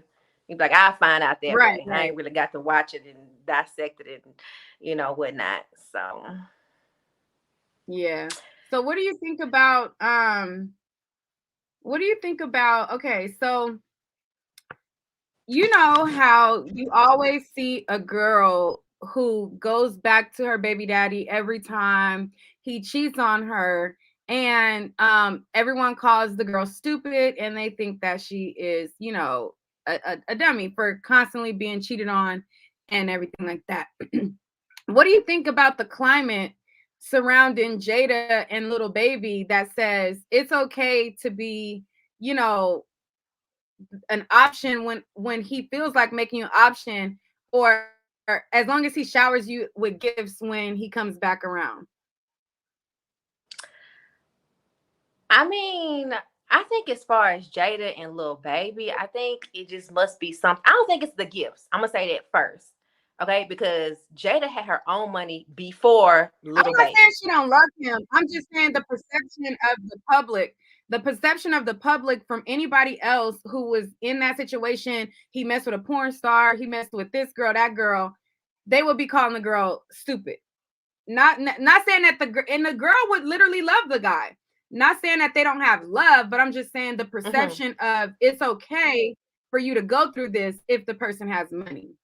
You'd be like, I'll find out that Right, way. I right. ain't really got to watch it and dissect it and, whatnot. So, Yeah. So what do you think about okay, so you know how you always see a girl who goes back to her baby daddy every time he cheats on her, and everyone calls the girl stupid and they think that she is, a dummy for constantly being cheated on and everything like that. What do you think about the climate surrounding Jada and Little Baby that says it's okay to be, you know, an option when he feels like making you an option, or as long as he showers you with gifts when he comes back around? I mean, I think as far as Jada and Lil Baby, I think it just must be something. I don't think it's the gifts. I'm gonna say that first, okay? Because Jada had her own money before I'm Little not Baby. saying she don't love him. I'm just saying the perception of the public. The perception of the public from anybody else who was in that situation, he messed with a porn star, he messed with this girl, that girl, they would be calling the girl stupid. Not saying that the girl would literally love the guy. Not saying that they don't have love, but I'm just saying the perception of it's okay for you to go through this if the person has money.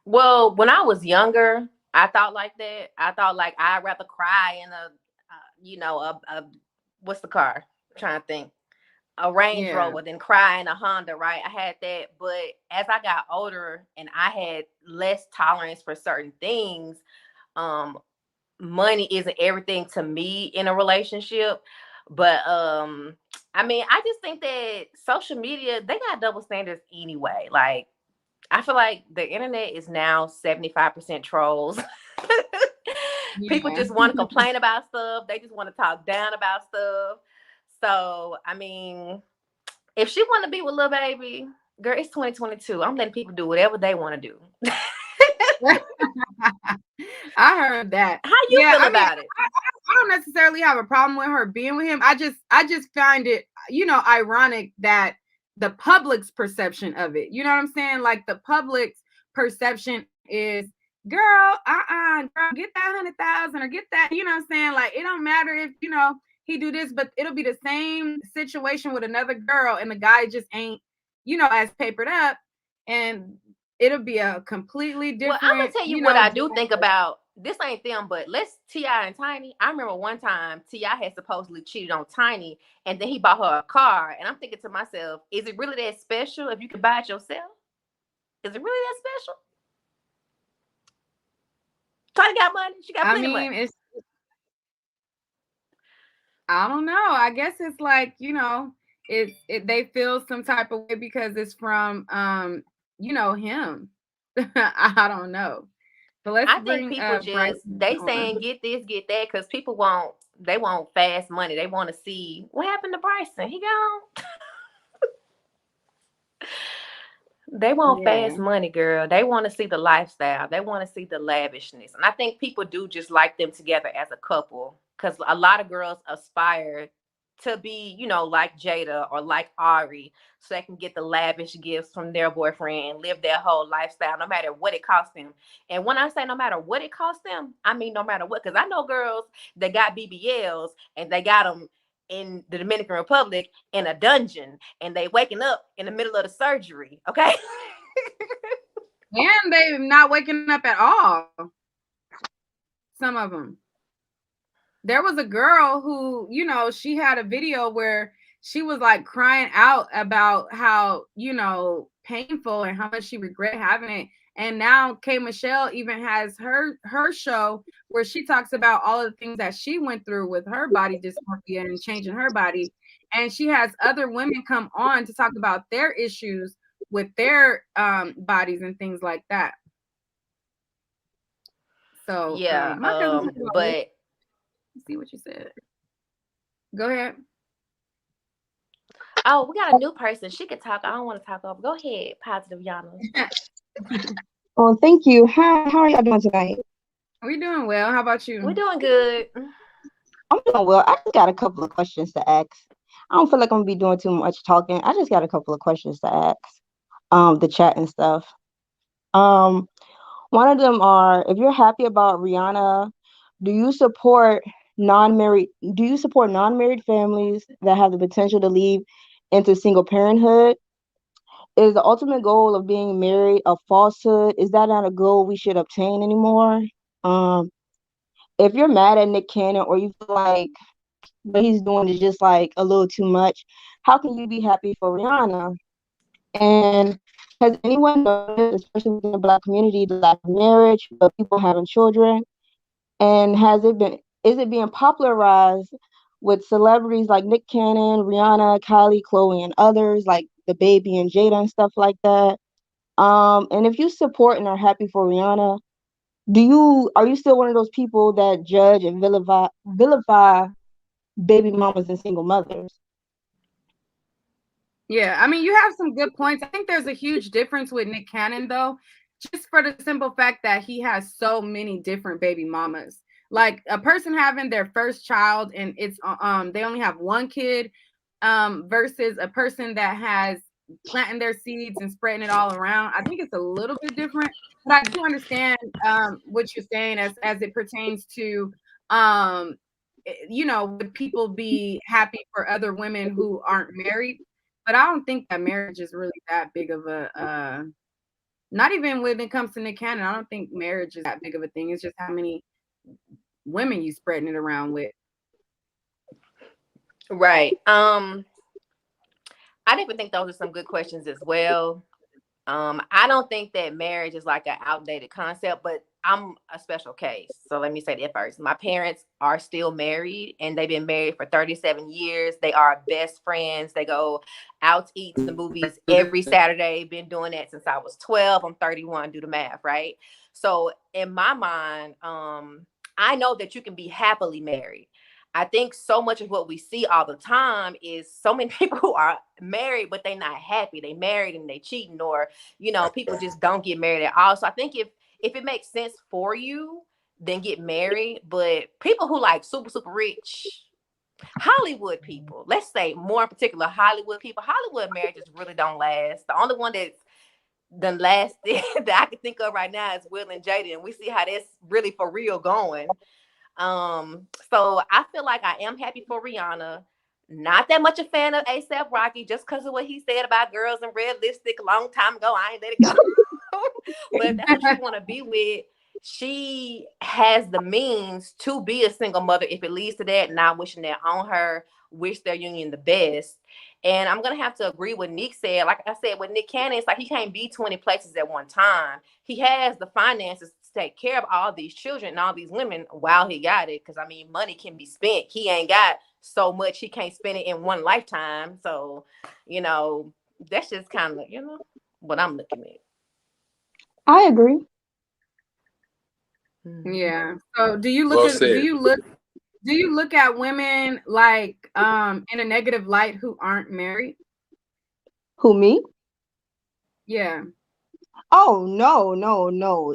Well, when I was younger, I thought like that. I thought like I'd rather cry in a what's the car? I'm trying to think. A Range Rover than cry in a Honda, right? I had that, but as I got older and I had less tolerance for certain things, money isn't everything to me in a relationship. But I mean, I just think that social media, they got double standards anyway. Like, I feel like the internet is now 75% trolls. People just want to complain about stuff. They just want to talk down about stuff. So, I mean, if she want to be with Lil Baby, girl, it's 2022. I'm letting people do whatever they want to do. I heard that. How you feel about it? I don't necessarily have a problem with her being with him. I just find it, ironic that the public's perception of it. You know what I'm saying? Like the public's perception is, girl, girl, get that 100,000 or get that. You know what I'm saying? Like it don't matter if he do this, but it'll be the same situation with another girl, and the guy just ain't, as papered up, and it'll be a completely different. Well, I'm gonna tell you what I do think about. This ain't them, but let's T.I. and Tiny. I remember one time T.I. had supposedly cheated on Tiny, and then he bought her a car. And I'm thinking to myself, is it really that special if you can buy it yourself? Is it really that special? Tiny got money. She got plenty of money. I don't know. I guess it's like, they feel some type of way because it's from him. I don't know. But I think people they saying get this, get that, because people want fast money. They want to see what happened to Bryson. He gone. They want fast money, girl. They want to see the lifestyle. They want to see the lavishness. And I think people do just like them together as a couple, because a lot of girls aspire to be, like Jada or like Ari, so they can get the lavish gifts from their boyfriend and live their whole lifestyle, no matter what it costs them. And when I say no matter what it costs them, I mean no matter what, because I know girls that got BBLs and they got them in the Dominican Republic in a dungeon, and they waking up in the middle of the surgery, okay? And they're not waking up at all. Some of them. There was a girl who, she had a video where she was like crying out about how, painful and how much she regret having it. And now K Michelle even has her show where she talks about all of the things that she went through with her body dysmorphia and changing her body. And she has other women come on to talk about their issues with their bodies and things like that. So yeah, but see what you said. Go ahead. Oh, we got a new person. She could talk. I don't want to talk over. Go ahead, Positive Yana. Oh, thank you. Hi, how are y'all doing tonight? We're doing well. How about you? We're doing good. I'm doing well. I just got a couple of questions to ask. I don't feel like I'm gonna be doing too much talking. I just got a couple of questions to ask. the chat and stuff. Um, One of them are, if you're happy about Rihanna, do you support non-married do you support non-married families that have the potential to lead into single parenthood? Is the ultimate goal of being married a falsehood? Is that not a goal we should obtain anymore? Um, if you're mad at Nick Cannon or you feel like what he's doing is just like a little too much, how can you be happy for Rihanna? And has anyone noticed, especially within the Black community, the lack of marriage, but people having children? And is it being popularized with celebrities like Nick Cannon, Rihanna, Kylie, Chloe, and others like the Baby and Jada and stuff like that? And if you support and are happy for Rihanna, are you still one of those people that judge and vilify baby mamas and single mothers? Yeah, I mean, you have some good points. I think there's a huge difference with Nick Cannon, though, just for the simple fact that he has so many different baby mamas. Like a person having their first child and it's they only have one kid, versus a person that has planting their seeds and spreading it all around. I think it's a little bit different, but I do understand what you're saying as it pertains to would people be happy for other women who aren't married? But I don't think that marriage is really that big of a not even when it comes to Nick Cannon. I don't think marriage is that big of a thing. It's just how many women you spreading it around with. Right. I definitely think those are some good questions as well. I don't think that marriage is like an outdated concept, but I'm a special case. So let me say that first. My parents are still married and they've been married for 37 years. They are best friends. They go out to eat the movies every Saturday. Been doing that since I was 12. I'm 31, do the math, right? So in my mind, I know that you can be happily married. I think so much of what we see all the time is so many people who are married, but they're not happy. They married and they cheating, or, people just don't get married at all. So I think if it makes sense for you, then get married. But people who like super, super rich, Hollywood people, let's say more in particular, Hollywood people, Hollywood marriages really don't last. The only one that's the last thing that I can think of right now is Will and Jada, and we see how that's really for real going. So I feel like I am happy for Rihanna. Not that much a fan of A$AP Rocky, just because of what he said about girls in red lipstick a long time ago. I ain't let it go. But if that's what you want to be with, she has the means to be a single mother if it leads to that. Not wishing that on her, wish their union the best. And I'm gonna have to agree with Nick said. Like I said, with Nick Cannon, it's like he can't be 20 places at one time. He has the finances to take care of all these children and all these women while he got it. Because I mean, money can be spent. He ain't got so much he can't spend it in one lifetime. So, that's just kind of what I'm looking at. I agree. Yeah. So do you look at women like in a negative light who aren't married? Who, me? Yeah. Oh, no.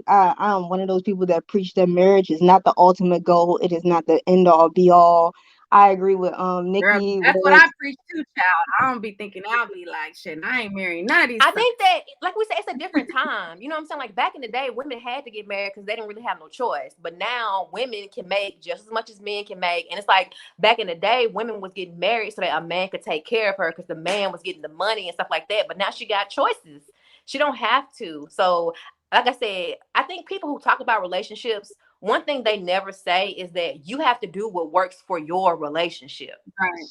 I'm one of those people that preach that marriage is not the ultimate goal. It is not the end all be all. I agree with Girl, Nikki. that's what I preach too, child. I don't be thinking I'll be like, shit, I ain't married none of these. I think that, like we said, it's a different time. You know what I'm saying? Like back in the day, women had to get married because they didn't really have no choice. But now women can make just as much as men can make. And it's like back in the day, women was getting married so that a man could take care of her because the man was getting the money and stuff like that. But now she got choices. She don't have to. So, like I said, I think people who talk about relationships, one thing they never say is that you have to do what works for your relationship.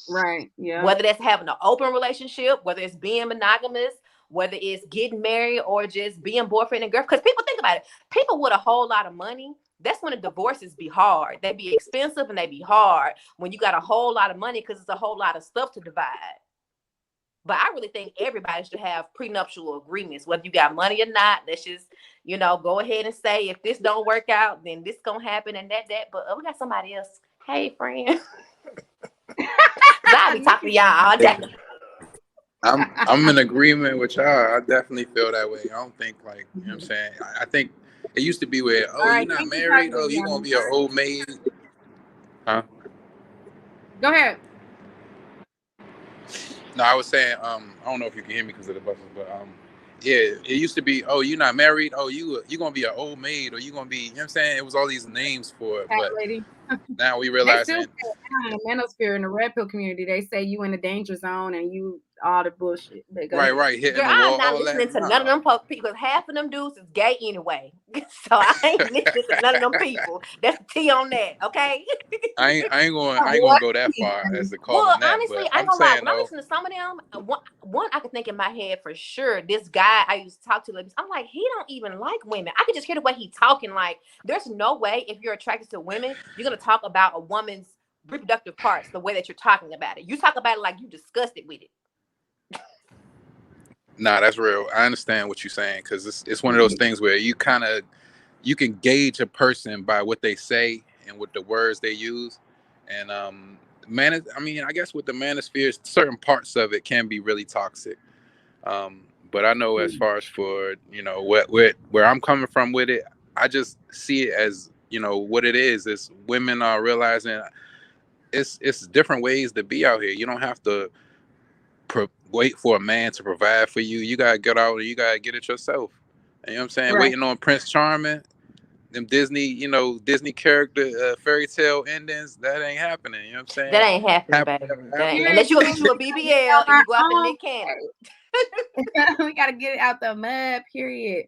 Right. Yeah. Whether that's having an open relationship, whether it's being monogamous, whether it's getting married or just being boyfriend and girlfriend. Because people think about it. People with a whole lot of money, that's when the divorces be hard. They be expensive and they be hard when you got a whole lot of money because it's a whole lot of stuff to divide. But I really think everybody should have prenuptial agreements, whether you got money or not. Let's just, go ahead and say, if this don't work out, then this gonna happen and that. But we got somebody else. Hey, friend. I'll be talking to y'all all day. I'm in agreement with y'all. I definitely feel that way. I don't think like, you know what I'm saying? I think it used to be where, you're not married, you're gonna be an old maid. Huh? Go ahead. No, I was saying, I don't know if you can hear me because of the buses, but Yeah, it used to be, oh, you're not married, oh, you gonna be an old maid, or you gonna be, you know what I'm saying? It was all these names for it, Fat but lady. now we They still realizing, say it now in the manosphere in the red pill community. They say you in the danger zone and you all the bullshit. They go ahead. right, hitting Girl, the I'm wall, not all listening that. to none of them because half of them dudes is gay anyway. So I ain't listening to none of them people. That's the tea on that, okay? I ain't gonna go that far as to call Well, them that, honestly, but I ain't I'm gonna lie. saying When I though, listen to some of them, one I can think in my head for sure. This guy I used to talk to, I'm like, he don't even like women. I could just hear the way he talking. Like, there's no way if you're attracted to women, you're gonna talk about a woman's reproductive parts the way that you're talking about it. You talk about it like you disgusted with it. nah, that's real. I understand what you're saying, because it's one of those things where you can gauge a person by what they say and with the words they use. And I mean, I guess with the manosphere, certain parts of it can be really toxic. But I know as far as for, you know, where I'm coming from with it, I just see it as, you know, what it is women are realizing it's different ways to be out here. You don't have to wait for a man to provide for you. You gotta get out and you gotta get it yourself. And you know what I'm saying? Right. Waiting on Prince Charming, them Disney character fairy tale endings, that ain't happening. You know what I'm saying? That ain't happening, baby. That ain't. Unless you go get you a BBL and you go after Nick Cannon. We gotta get it out the mud. Period.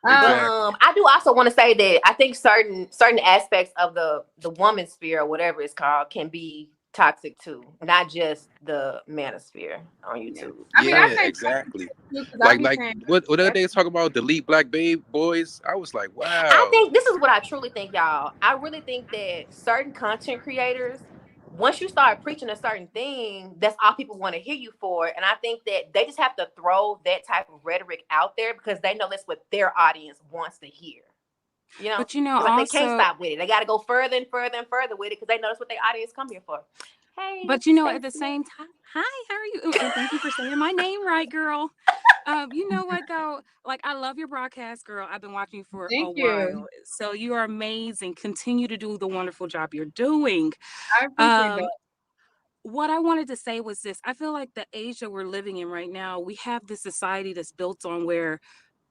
Exactly. I do also want to say that I think certain aspects of the woman sphere or whatever it's called can be toxic too, not just the manosphere on YouTube. I mean, I say exactly. too, Like what other they talk about delete black babe boys? I was like, wow. I think this is what I truly think, y'all. I really think that certain content creators, once you start preaching a certain thing, that's all people want to hear you for. And I think that they just have to throw that type of rhetoric out there because they know that's what their audience wants to hear. You know, but you know, like also, they can't stop with it. They got to go further and further and further with it because they know that's what their audience come here for. Hey, but you know, at the same time, hi, how are you? And thank you for saying my name right, girl. You know what though? Like, I love your broadcast, girl. I've been watching you for a while. So you are amazing. Continue to do the wonderful job you're doing. I appreciate that. What I wanted to say was this. I feel like the age that we're living in right now, we have this society that's built on where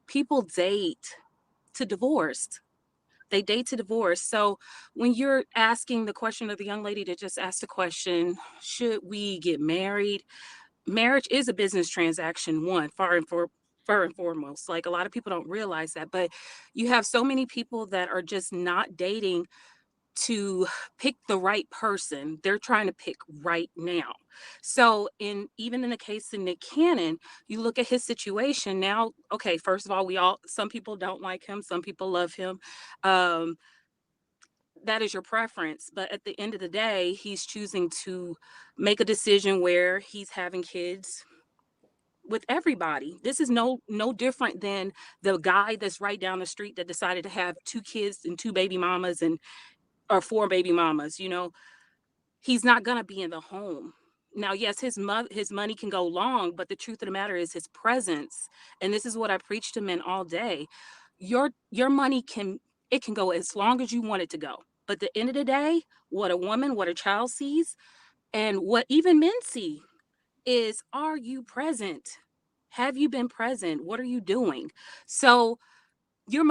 people date to divorce. They date to divorce. So when you're asking the question of the young lady that just asked the question, should we get married? Marriage is a business transaction, far and foremost. Like, a lot of people don't realize that, but you have so many people that are just not dating to pick the right person. They're trying to pick right now. So even in the case of Nick Cannon, you look at his situation now. Okay, first of all, some people don't like him, some people love him. That is your preference, but at the end of the day, he's choosing to make a decision where he's having kids with everybody. This is no different than the guy that's right down the street that decided to have 2 kids and 2 baby mamas or 4 baby mamas. You know, he's not going to be in the home. Now, yes, his money can go long, but the truth of the matter is his presence. And this is what I preach to men all day. Your money can go as long as you want it to go. But at the end of the day, what a child sees, and what even men see is, are you present? Have you been present? What are you doing? So your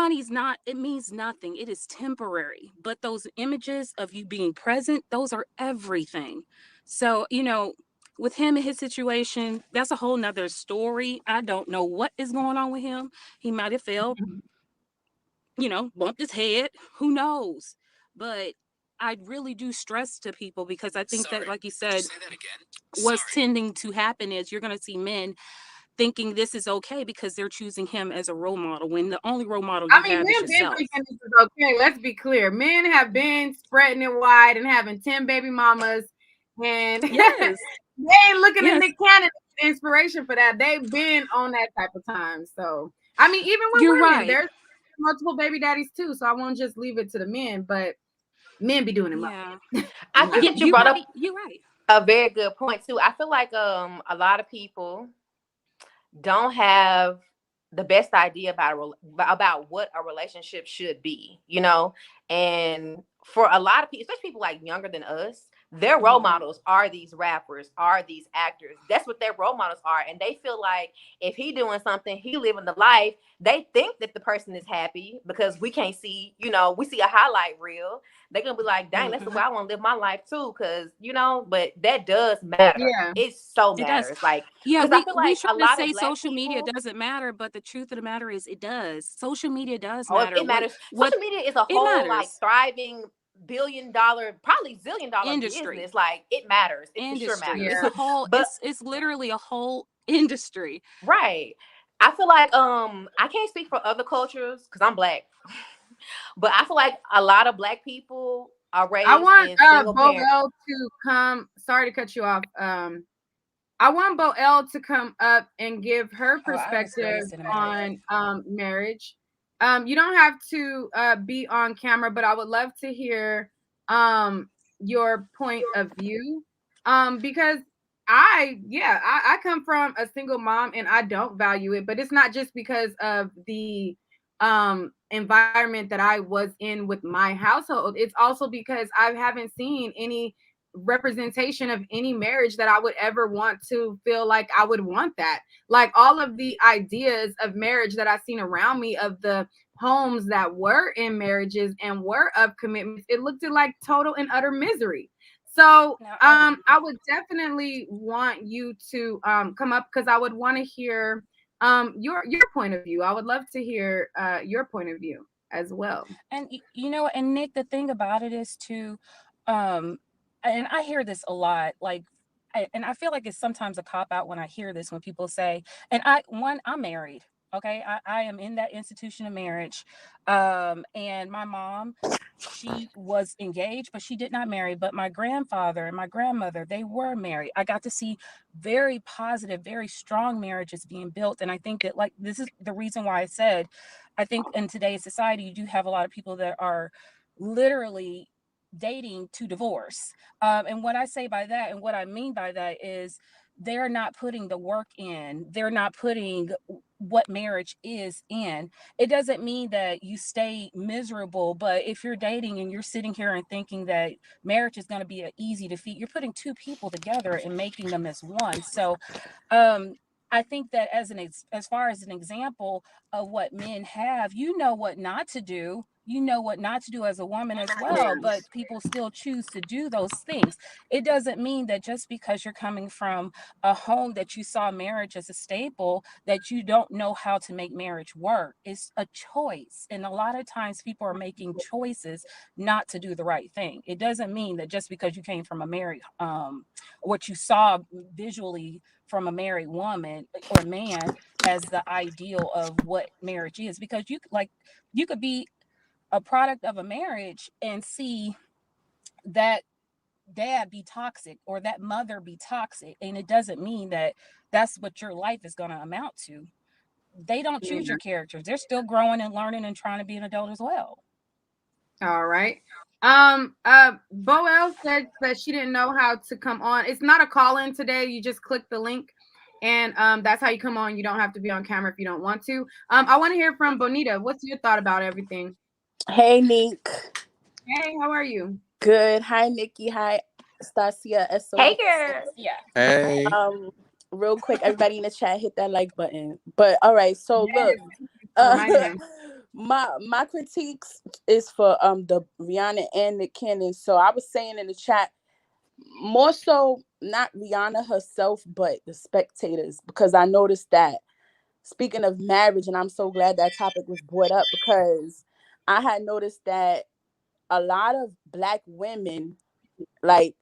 it means nothing. It is temporary. But those images of you being present, those are everything. So, you know, with him and his situation, that's a whole nother story. I don't know what is going on with him. He might have failed, bumped his head. Who knows? But I really do stress to people, because I think that, like you said, what's tending to happen is you're going to see men thinking this is okay because they're choosing him as a role model, when the only role model you have is yourself. Men thinking this is okay. Let's be clear. Men have been spreading it wide and having 10 baby mamas, and yes. they ain't looking at Nick Cannon as inspiration for that. They've been on that type of time. So, I mean, even with women, there's multiple baby daddies too. So I won't just leave it to the men, but men be doing it. Yeah. I think that you brought up you're right. A very good point too. I feel like a lot of people don't have the best idea about what a relationship should be, and for a lot of people, especially people like younger than us, their role models are these rappers, are these actors. That's what their role models are. And they feel like if he doing something, he living the life, they think that the person is happy because we can't see, we see a highlight reel. They're going to be like, dang, that's the way I want to live my life too. Cause, but that does matter. Yeah. It so It does. matters. Like, Yeah, because I feel we like try a to lot of say Black social media people, doesn't matter, but the truth of the matter is it does. Social media does oh, matter. it matters. What Social media is a it whole like matters. thriving $1 billion, probably $1 zillion Industry. business. Like it matters. It for sure Industry. matters. It's a whole But it's literally a whole industry. right. I feel like I can't speak for other cultures because I'm Black, but I feel like a lot of Black people are I raised want in single parent. Boel to come. Sorry to cut you off. I want Boel to come up and give her Oh, I was perspective raised in a marriage. on marriage. You don't have to be on camera, but I would love to hear your point of view. Because I come from a single mom and I don't value it, but it's not just because of the environment that I was in with my household. It's also because I haven't seen any representation of any marriage that I would ever want to feel like I would want that. Like all of the ideas of marriage that I've seen around me, of the homes that were in marriages and were of commitments, it looked like total and utter misery. So I would definitely want you to come up because I would want to hear your point of view. I would love to hear your point of view as well. And and Nick, the thing about it is too, and I hear this a lot, like, and I feel like it's sometimes a cop out when I hear this, when people say, and I'm married, okay, I am in that institution of marriage, and my mom, she was engaged, but she did not marry. But my grandfather and my grandmother, they were married. I got to see very positive, very strong marriages being built. And I think that, like, this is the reason why I said, I think in today's society, you do have a lot of people that are literally dating to divorce. And what I say by that, and what I mean by that, is they're not putting the work in. They're not putting what marriage is in. It doesn't mean that you stay miserable, but if you're dating and you're sitting here and thinking that marriage is going to be an easy defeat, you're putting two people together and making them as one. So I think that as far as an example of what men have, what not to do. You know what not to do as a woman as well, but people still choose to do those things. It doesn't mean that just because you're coming from a home that you saw marriage as a staple, that you don't know how to make marriage work. It's a choice. And a lot of times people are making choices not to do the right thing. It doesn't mean that just because you came from a married, what you saw visually from a married woman or man as the ideal of what marriage is, because you could be a product of a marriage and see that dad be toxic or that mother be toxic, and it doesn't mean that that's what your life is going to amount to. They don't choose your characters. They're still growing and learning and trying to be an adult as well. All right. Boel said that she didn't know how to come on. It's not a call-in today. You just click the link and that's how you come on. You don't have to be on camera if you don't want to. I want to hear from Bonita. What's your thought about everything? Hey, Nick. Hey, how are you? Good. Hi, Nikki. Hi, Stasia. Hey, girl. Yeah. Hey. Real quick, everybody in the chat, hit that like button. But all right, so Yes. look, my critiques is for the Rihanna and Nick Cannon. So I was saying in the chat, more so not Rihanna herself, but the spectators, because I noticed that, speaking of marriage, and I'm so glad that topic was brought up, because I had noticed that a lot of Black women like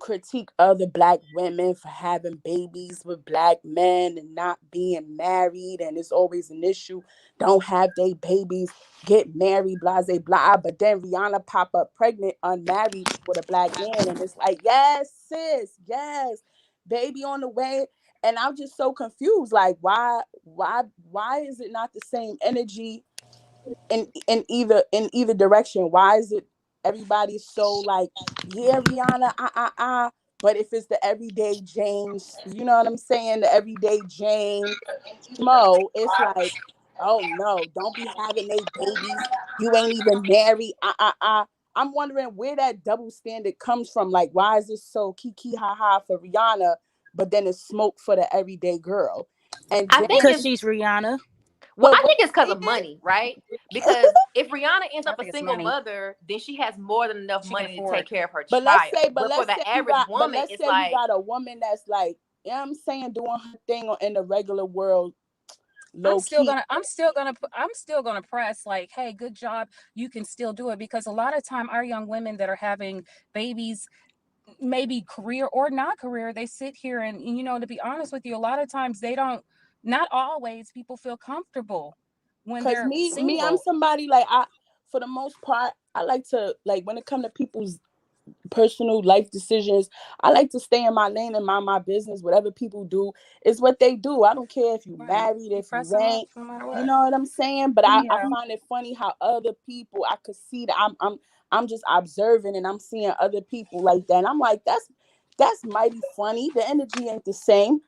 critique other Black women for having babies with Black men and not being married, and it's always an issue. Don't have they babies, get married, blah blah blah. But then Rihanna pop up pregnant, unmarried with a Black man, and it's like, yes, sis, yes, baby on the way. And I'm just so confused. Like, why is it not the same energy in either direction? Why is it everybody's so like, yeah, Rihanna, but if it's the everyday James, you know what I'm saying, the everyday Jane Schmo, it's like, oh no, don't be having they babies, you ain't even married, I'm wondering where that double standard comes from. Like, why is this so kiki ha ha for Rihanna, but then it's smoke for the everyday girl? And I then, think Because it's she's Rihanna. well, I but think it's because of money, right? Because if Rihanna ends I up a think it's single money. mother, then she has more than enough She can money to take afford. care of her but child. but But for let's the say you average got but woman, let's it's say you like got a woman that's like, you know what I'm saying, doing her thing in the regular world, low key. I'm still gonna press like, hey, good job. You can still do it, because a lot of time our young women that are having babies, maybe career or not career, they sit here and to be honest with you, a lot of times they don't, not always people feel comfortable when Cause they're me, I'm single. somebody like, for the most part, I like to, like, when it come to people's personal life decisions, I like to stay in my lane and mind my business. Whatever people do is what they do. I don't care if you Right. married, You if you press them up ain't. no matter You what. know what I'm saying? But I Yeah. find it funny how other people, I could see that I'm just observing and I'm seeing other people like that. And I'm like, that's mighty funny. The energy ain't the same.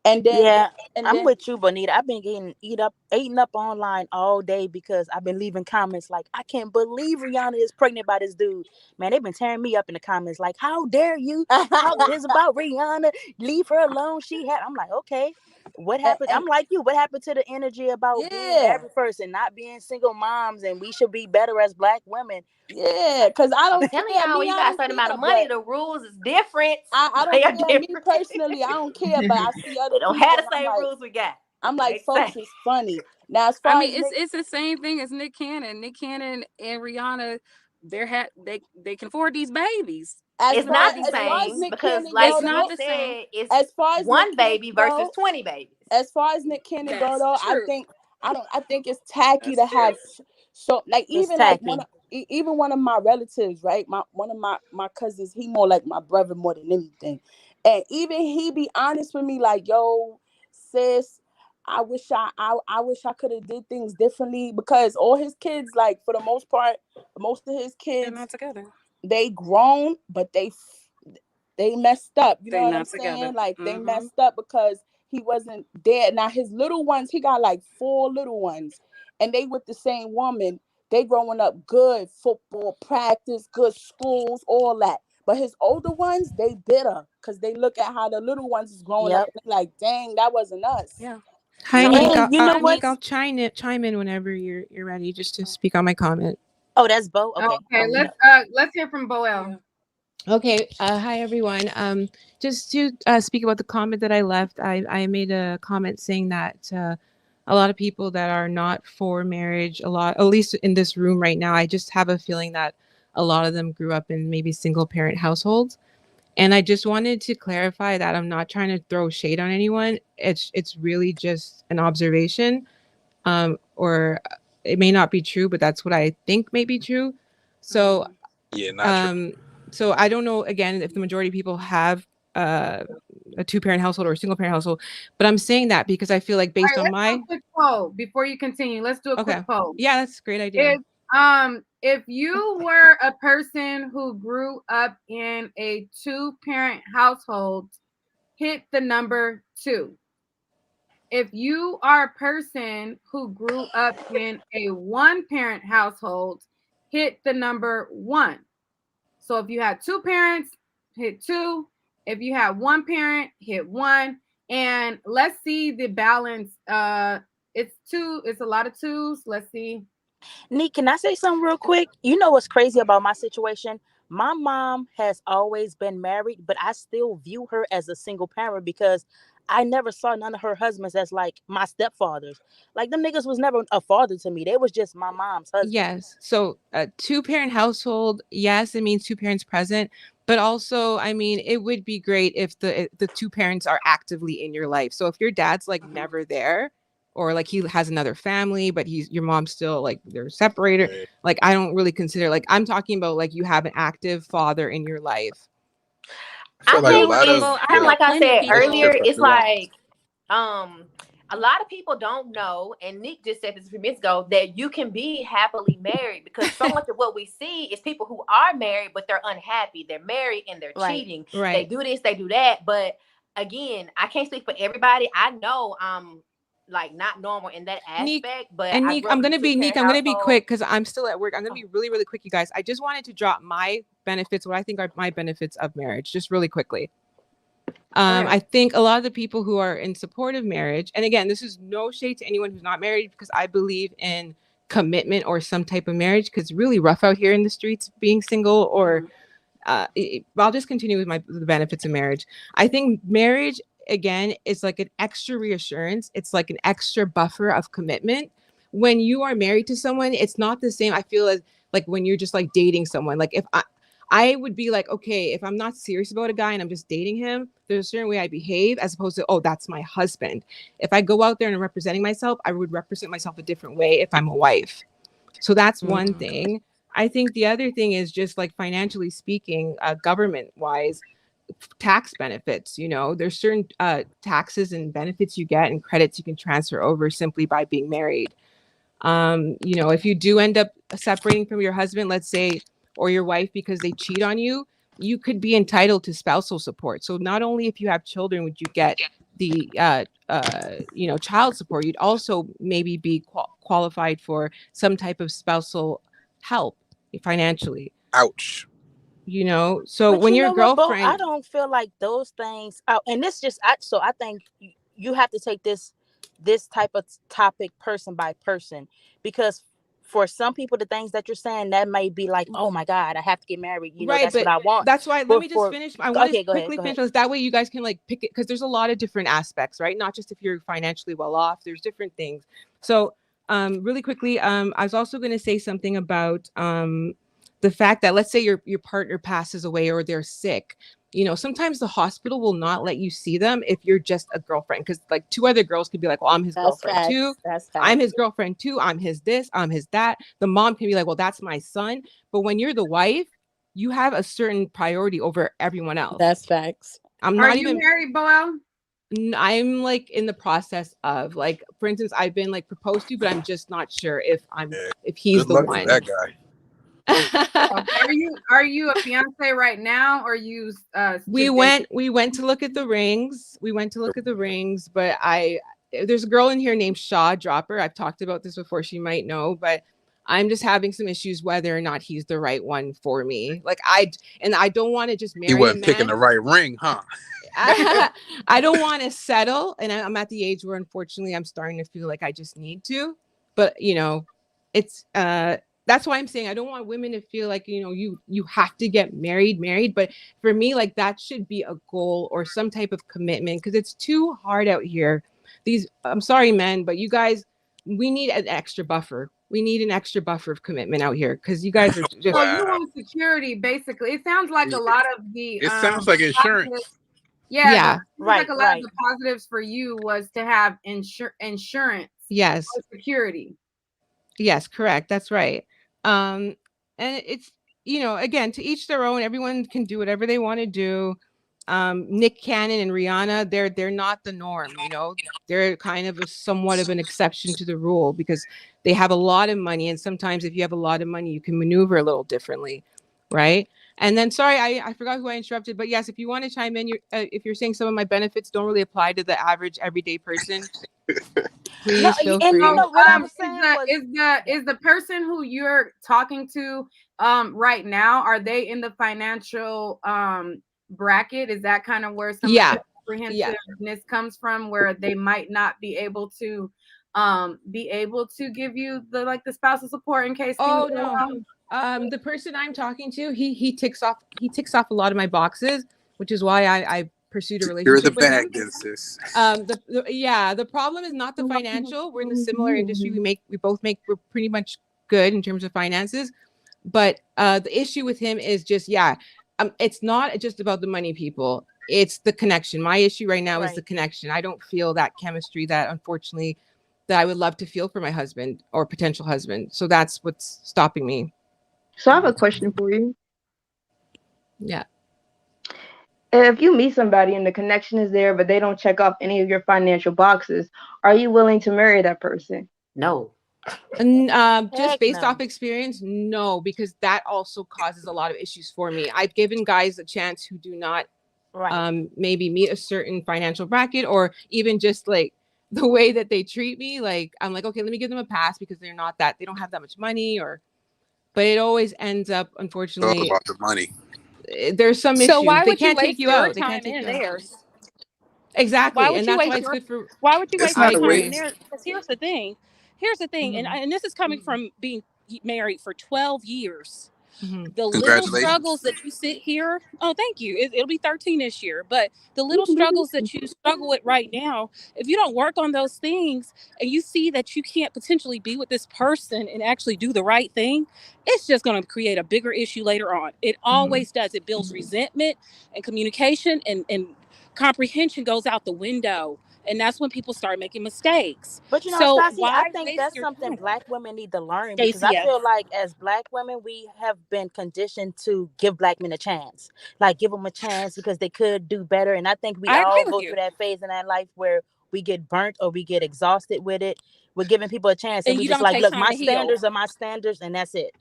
And then Yeah, and I'm then with you, Bonita. I've been getting eaten up online all day because I've been leaving comments like, I can't believe Rihanna is pregnant by this dude. Man, they've been tearing me up in the comments like, how dare you talk this about Rihanna? Leave her alone. I'm like, okay. What happened? and I'm like you. What happened to the energy about being yeah. married first and not being single moms, and we should be better as Black women? Yeah, because I I'm don't telling care. y'all, when Me, you I got a don't certain amount care. of money, But the rules is different. I They don't are care. Me different. personally, I don't care. But I see other They don't people have and the same rules we got. I'm It like, ain't the folks, same. it's funny. Now, as I far mean, as Nick, it's the same thing as Nick Cannon. Nick Cannon and Rihanna, they can afford these babies. It's You know, not what the I mean? same Nick because, Cannon like It's go not Nick though, the same. said, it's as far as Nick one Cannon baby versus go, 20 babies. as far as Nick Cannon go That's though, true. I think it's tacky That's to true. have so like It's even like tacky. even one of my relatives, right? One of my cousins, he more like my brother more than anything. And even he be honest with me, like, yo, sis, I wish I could have did things differently, because all his kids, like, for the most part, most of his They're kids, not together. they grown, but they messed up. You know They what I'm not together. saying? Like, they Mm-hmm. messed up because he wasn't there. Now his little ones, he got like 4 little ones, and they with the same woman. They growing up good, football practice, good schools, all that. But his older ones, they bitter because they look at how the little ones is growing up Yep. and they're like, dang, that wasn't us. Yeah. Hi, I Nick. mean, And you know what? Nick, I'll chime in whenever you're ready, just to speak on my comment. Oh, that's Bo. Okay. Okay, You know. let's hear from Boel. yeah. Okay. Hi, everyone. Just to speak about the comment that I left, I made a comment saying that a lot of people that are not for marriage, at least in this room right now, I just have a feeling that a lot of them grew up in maybe single parent households. And I just wanted to clarify that I'm not trying to throw shade on anyone. It's really just an observation, or it may not be true, but that's what I think may be true. So, Yeah, not true. so I don't know, again, if the majority of people have a 2-parent household or a single parent household, but I'm saying that because I feel like, All based right, on let's do my a quick poll before you continue. Let's do a okay, quick poll. yeah, that's a great idea. If you were a person who grew up in a 2-parent household, hit the number 2. If you are a person who grew up in a 1-parent household, hit the number 1. So if you had 2 parents, hit 2. If you had 1 parent, hit 1. And let's see the balance. It's 2. It's a lot of 2s. Let's see. Nick, can I say something real quick? You know what's crazy about my situation? My mom has always been married, but I still view her as a single parent because I never saw none of her husbands as like my stepfathers. Like, them niggas was never a father to me. They was just my mom's husband. Yes. So a 2-parent household, yes, it means 2 parents present, but also, I mean, it would be great if the 2 parents are actively in your life. So if your dad's like never there, or like he has another family, but your mom's still like, they're separated, Right. like, I don't really consider, like, I'm talking about like you have an active father in your life. I feel I like a think lot it's of kind of like I plenty of said people. that's earlier. different It's for y'all. like a lot of people don't know, and Nick just said this a few minutes ago, that you can be happily married, because so much of what we see is people who are married but they're unhappy. They're married and they're Right. cheating. Right. They do this, they do that. But again, I can't speak for everybody. I know like not normal in that Neek, aspect. But and I Neek, grew up I'm in a gonna be two-parent quick because I'm still at work. I'm gonna be really, really quick, you guys. I just wanted to drop my benefits, what I think are my benefits of marriage, just really quickly. I think a lot of the people who are in support of marriage, and again, this is no shade to anyone who's not married, because I believe in commitment or some type of marriage, because it's really rough out here in the streets being single. Or I'll just continue with the benefits of marriage. I think marriage, again, is like an extra reassurance. It's like an extra buffer of commitment. When you are married to someone, it's not the same, I feel, as like when you're just like dating someone. Like if I would be like, okay, if I'm not serious about a guy and I'm just dating him, there's a certain way I behave, as opposed to, oh, that's my husband. If I go out there and I'm representing myself, I would represent myself a different way if I'm a wife. So that's one thing. I think the other thing is just like financially speaking, government wise, tax benefits. There's certain taxes and benefits you get and credits you can transfer over simply by being married. If you do end up separating from your husband, let's say, or your wife, because they cheat on you, you could be entitled to spousal support. So not only if you have children would you get the child support, you'd also maybe be qualified for some type of spousal help financially. Ouch. So But when you your know what, Bo? girlfriend, I don't feel like those things. And this just, so I think you have to take this type of topic person by person, because for some people, the things that you're saying, that might be like, oh my God, I have to get married. right, That's what I want. that's why, let me just finish. I want to go quickly ahead. finish this. That way you guys can like pick it, because there's a lot of different aspects, right? Not just if you're financially well off, there's different things. So really quickly, I was also going to say something about the fact that, let's say your partner passes away or they're sick. Sometimes the hospital will not let you see them if you're just a girlfriend, because like two other girls could be like, well, I'm his girlfriend too. I'm his girlfriend too. I'm his this, I'm his that. The mom can be like, well, that's my son. But when you're the wife, you have a certain priority over everyone else. That's facts. Are you married, Boel? I'm like in the process of, like, for instance, I've been like proposed to, but I'm just not sure if he's the one. That guy. Are you a fiance right now, or you we went to look at the rings. But there's a girl in here named Shaw Dropper. I've talked about this before, she might know, but I'm just having some issues whether or not he's the right one for me. Like I don't want to just marry. He wasn't picking the right ring, huh? I don't want to settle, and I'm at the age where unfortunately I'm starting to feel like I just need to. But it's that's why I'm saying I don't want women to feel like you have to get married. But for me, like, that should be a goal or some type of commitment, because it's too hard out here. I'm sorry, men, but you guys, we need an extra buffer. We need an extra buffer of commitment out here, because you guys are just. Well, you want security, basically. It sounds like a lot of the. It sounds like insurance. Yeah. Right. Like a lot of the positives for you was to have insurance. Yes. Or security. Yes, correct. That's right. And it's, again, to each their own. Everyone can do whatever they want to do. Nick Cannon and Rihanna, they're not the norm. They're kind of somewhat of an exception to the rule, because they have a lot of money, and sometimes if you have a lot of money, you can maneuver a little differently, right? And then, sorry, I forgot who I interrupted, but yes, if you want to chime in, if you're saying some of my benefits don't really apply to the average everyday person, please feel free. What I'm saying is the person who you're talking to right now, are they in the financial bracket? Is that kind of where some of the apprehensiveness comes from, where they might not be able to give you the spousal support in case things go wrong? The person I'm talking to, he ticks off a lot of my boxes, which is why I pursued a relationship with him. The problem is not the financial. We're in a similar industry. We're pretty much good in terms of finances, but the issue with him is just it's not just about the money, people. It's the connection. My issue right now is the connection. I don't feel that chemistry that, unfortunately, that I would love to feel for my husband or potential husband. So that's what's stopping me. So I have a question for you. Yeah. If you meet somebody and the connection is there, but they don't check off any of your financial boxes, are you willing to marry that person? No. Just based off experience, no, because that also causes a lot of issues for me. I've given guys a chance who do not maybe meet a certain financial bracket, or even just like the way that they treat me, like I'm like, okay, let me give them a pass because they don't have that much money, but it always ends up, It's all unfortunately, about the money. there's some So why issues. They would you can't take waste you your out. They can't time take and you out. theirs? Exactly. And that's why it's good for. Why would you It's waste not your a time waste. in there? Because here's the thing. Mhm. And this is coming from being married for 12 years. Mhm. The little Congratulations. struggles that you sit here, oh, thank you. It'll be 13 this year, but the little struggles that you struggle with right now, if you don't work on those things and you see that you can't potentially be with this person and actually do the right thing, it's just going to create a bigger issue later on. It always does. It builds resentment, and communication and comprehension goes out the window. And that's when people start making mistakes. But So Stassi, I why think waste that's your something time? Black women need to learn, because I Stacia. feel like as Black women, we have been conditioned to give Black men a chance, like give them a chance because they could do better. And I think we I agree all with go you. through that phase in our life where we get burnt or we get exhausted with it. We're giving people a chance, and And we you just don't like, take look, time my to heal. standards are my standards, and that's it.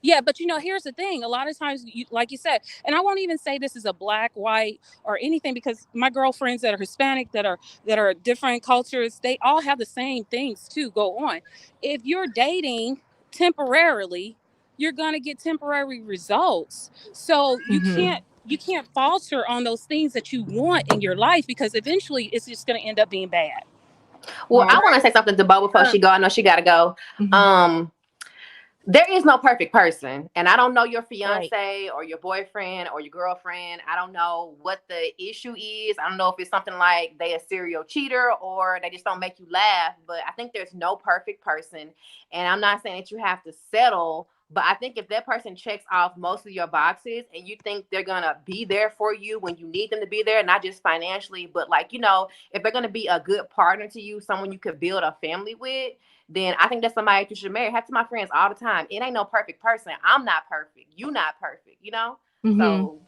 Yeah, but here's the thing. A lot of times, like you said, and I won't even say this is a black, white, or anything, because my girlfriends that are Hispanic, that are different cultures, they all have the same things too go on. If you're dating temporarily, you're gonna get temporary results. So you can't falter on those things that you want in your life, because eventually it's just gonna end up being bad. Well, I want to say something to Bo before she go. I know she got to go. There is no perfect person, and I don't know your fiance or your boyfriend or your girlfriend. I don't know what the issue is. I don't know if it's something like they a serial cheater or they just don't make you laugh, but I think there's no perfect person. And I'm not saying that you have to settle, but I think if that person checks off most of your boxes and you think they're gonna be there for you when you need them to be there, not just financially, but like, if they're gonna be a good partner to you, someone you could build a family with, then I think that's somebody you should marry. I have to my friends all the time. It ain't no perfect person. I'm not perfect. You not perfect. So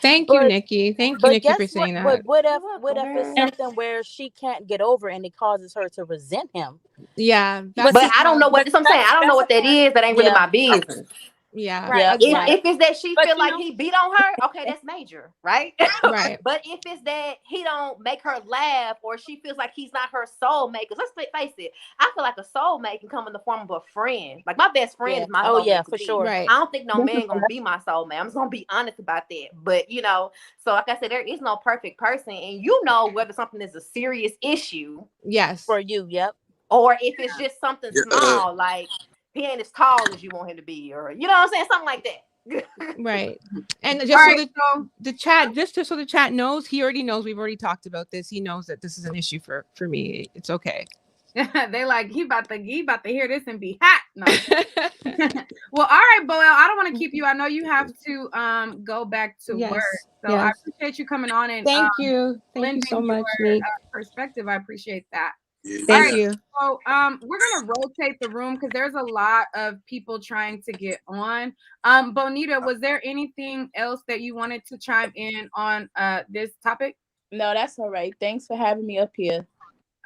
Thank you, Nikki. Thank you, But Nikki, for guess what? saying But that. what if it's something where she can't get over and it causes her to resent him? Yeah, but I don't know what I'm saying. I don't know what that is. That ain't really my business. Yeah. Yeah. If it's that she But feel like he beat on her, okay, that's major, right? Right. But if it's that he don't make her laugh, or she feels like he's not her soulmate, because let's face it, I feel like a soulmate can come in the form of a friend. Like my best friend is my soulmate. Oh yeah, to for me. sure. Right. I don't think no man gonna be my soulmate. I'm just gonna be honest about that. But so like I said, there is no perfect person, and whether something is a serious issue. Yes. For you, yep. Or if it's just something small, like he ain't as tall as you want him to be, or you know what I'm saying, something like that. Right. And just the chat, just so the chat knows, he already knows. We've already talked about this. He knows that this is an issue for me. It's okay. They like he about to hear this and be hot. No. Well, all right, Boel. I don't want to keep you. I know you have to go back to work. So I appreciate you coming on and thank you so much, Nick. Perspective. I appreciate that. Thank you. So we're gonna rotate the room because there's a lot of people trying to get on. Bonita, was there anything else that you wanted to chime in on this topic? No, that's all right. Thanks for having me up here.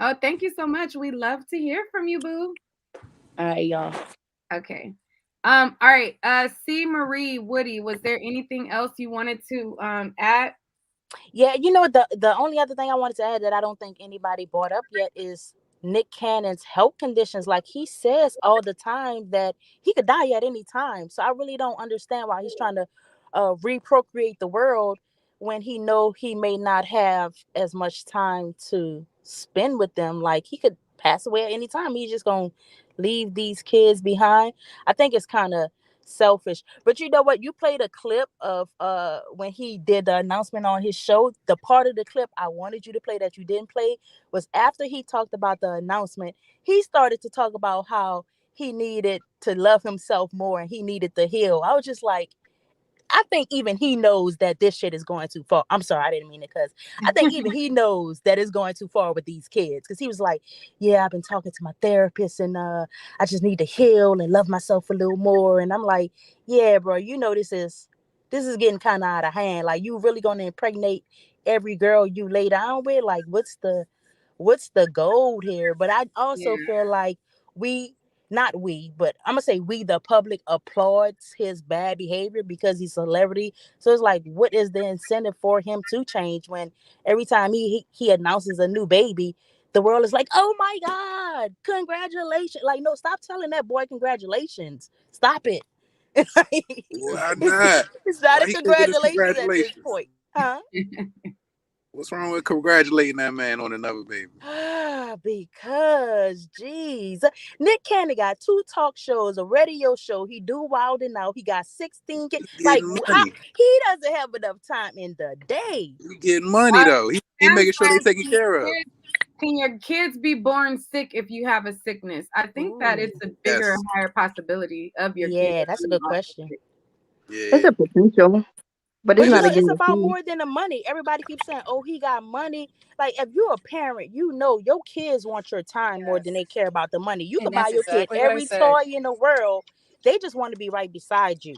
Oh, thank you so much. We love to hear from you, boo. All right, y'all. Okay. All right. C. Marie Woody, was there anything else you wanted to add? Yeah, the only other thing I wanted to add that I don't think anybody brought up yet is Nick Cannon's health conditions. Like, he says all the time that he could die at any time. So I really don't understand why he's trying to reprocreate the world when he know he may not have as much time to spend with them. Like, he could pass away at any time. He's just gonna leave these kids behind. I think it's kind of selfish. But you know what? You played a clip of when he did the announcement on his show. The part of the clip I wanted you to play that you didn't play was after he talked about the announcement. He started to talk about how he needed to love himself more and he needed to heal. I was just like, I think even he knows that this shit is going too far. I'm sorry, I didn't mean it, because I think even he knows that it's going too far with these kids. Because he was like, yeah, I've been talking to my therapist and I just need to heal and love myself a little more. And I'm like, yeah, bro, this is getting kind of out of hand. Like, you really going to impregnate every girl you lay down with? Like, what's the goal here? But I also feel like but I'm gonna say we, the public, applauds his bad behavior because he's a celebrity. So it's like, what is the incentive for him to change when every time he announces a new baby, the world is like, oh my God, congratulations. Like, no, stop telling that boy congratulations. Stop it. Why not? It's not Why a he can't get his congratulations at this congratulations? point. Huh? What's wrong with congratulating that man on another baby? Because, geez, Nick Cannon got 2 talk shows, a radio show. He do Wild and Out. He got 16 kids. He Like, getting how, money. he doesn't have enough time in the day. He getting money though. He making sure they taken care of. Can your kids be born sick if you have a sickness? I think that it's a bigger, Yes. higher possibility of your kids. Yeah, that's a good question. Yeah. It's a potential, but it's But not a it's about guarantee. more than the money. Everybody keeps saying, oh, he got money. Like, if you're a parent, you know your kids want your time more than they care about the money. You can And buy that's your kid exactly what I every said. toy in the world. They just want to be right beside you.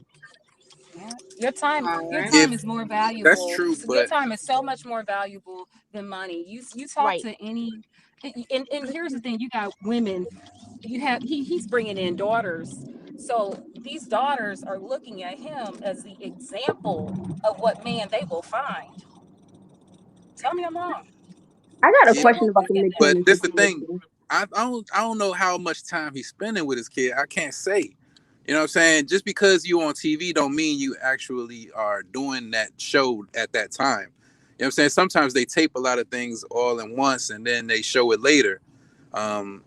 Your time Yeah, is more valuable. that's true, Your but time is so much more valuable than money. You talk Right. to any, and here's the thing: you got women. He's bringing in daughters, so these daughters are looking at him as the example of what man they will find. Tell me I'm wrong. I got a yeah, question about the Nick but Cannon this the thing. situation. I don't know how much time he's spending with his kid. I can't say. You know what I'm saying? Just because you on TV don't mean you actually are doing that show at that time. You know what I'm saying? Sometimes they tape a lot of things all at once and then they show it later.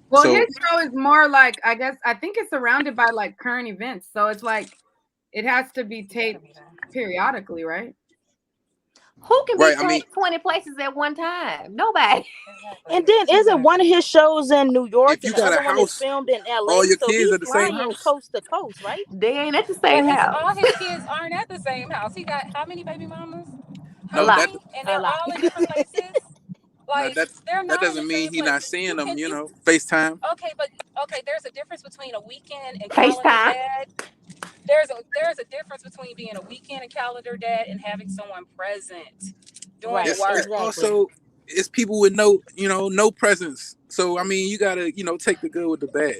Well, So his show is more like, I think it's surrounded by like current events. So it's like it has to be taped periodically, right? Who can be Right, I mean- taped 20 places at one time? Nobody. And then isn't one of his shows in New York If you and the got other a one is house, filmed in LA? all your So kids he's at the same flying house. coast to coast, right? They ain't at the same house. All his kids aren't at the same house. He got how many baby mamas? How No, many? that And they're all in different places. no, Like they're that not in doesn't the mean same he place. not seeing them, can- you know, FaceTime. Okay, but there's a difference between a weekend and calendar FaceTime. dad. There's a difference between being a weekend and calendar dad and having someone present doing Right, the work. It's also it's people with no presence. So I mean, you gotta take the good with the bad.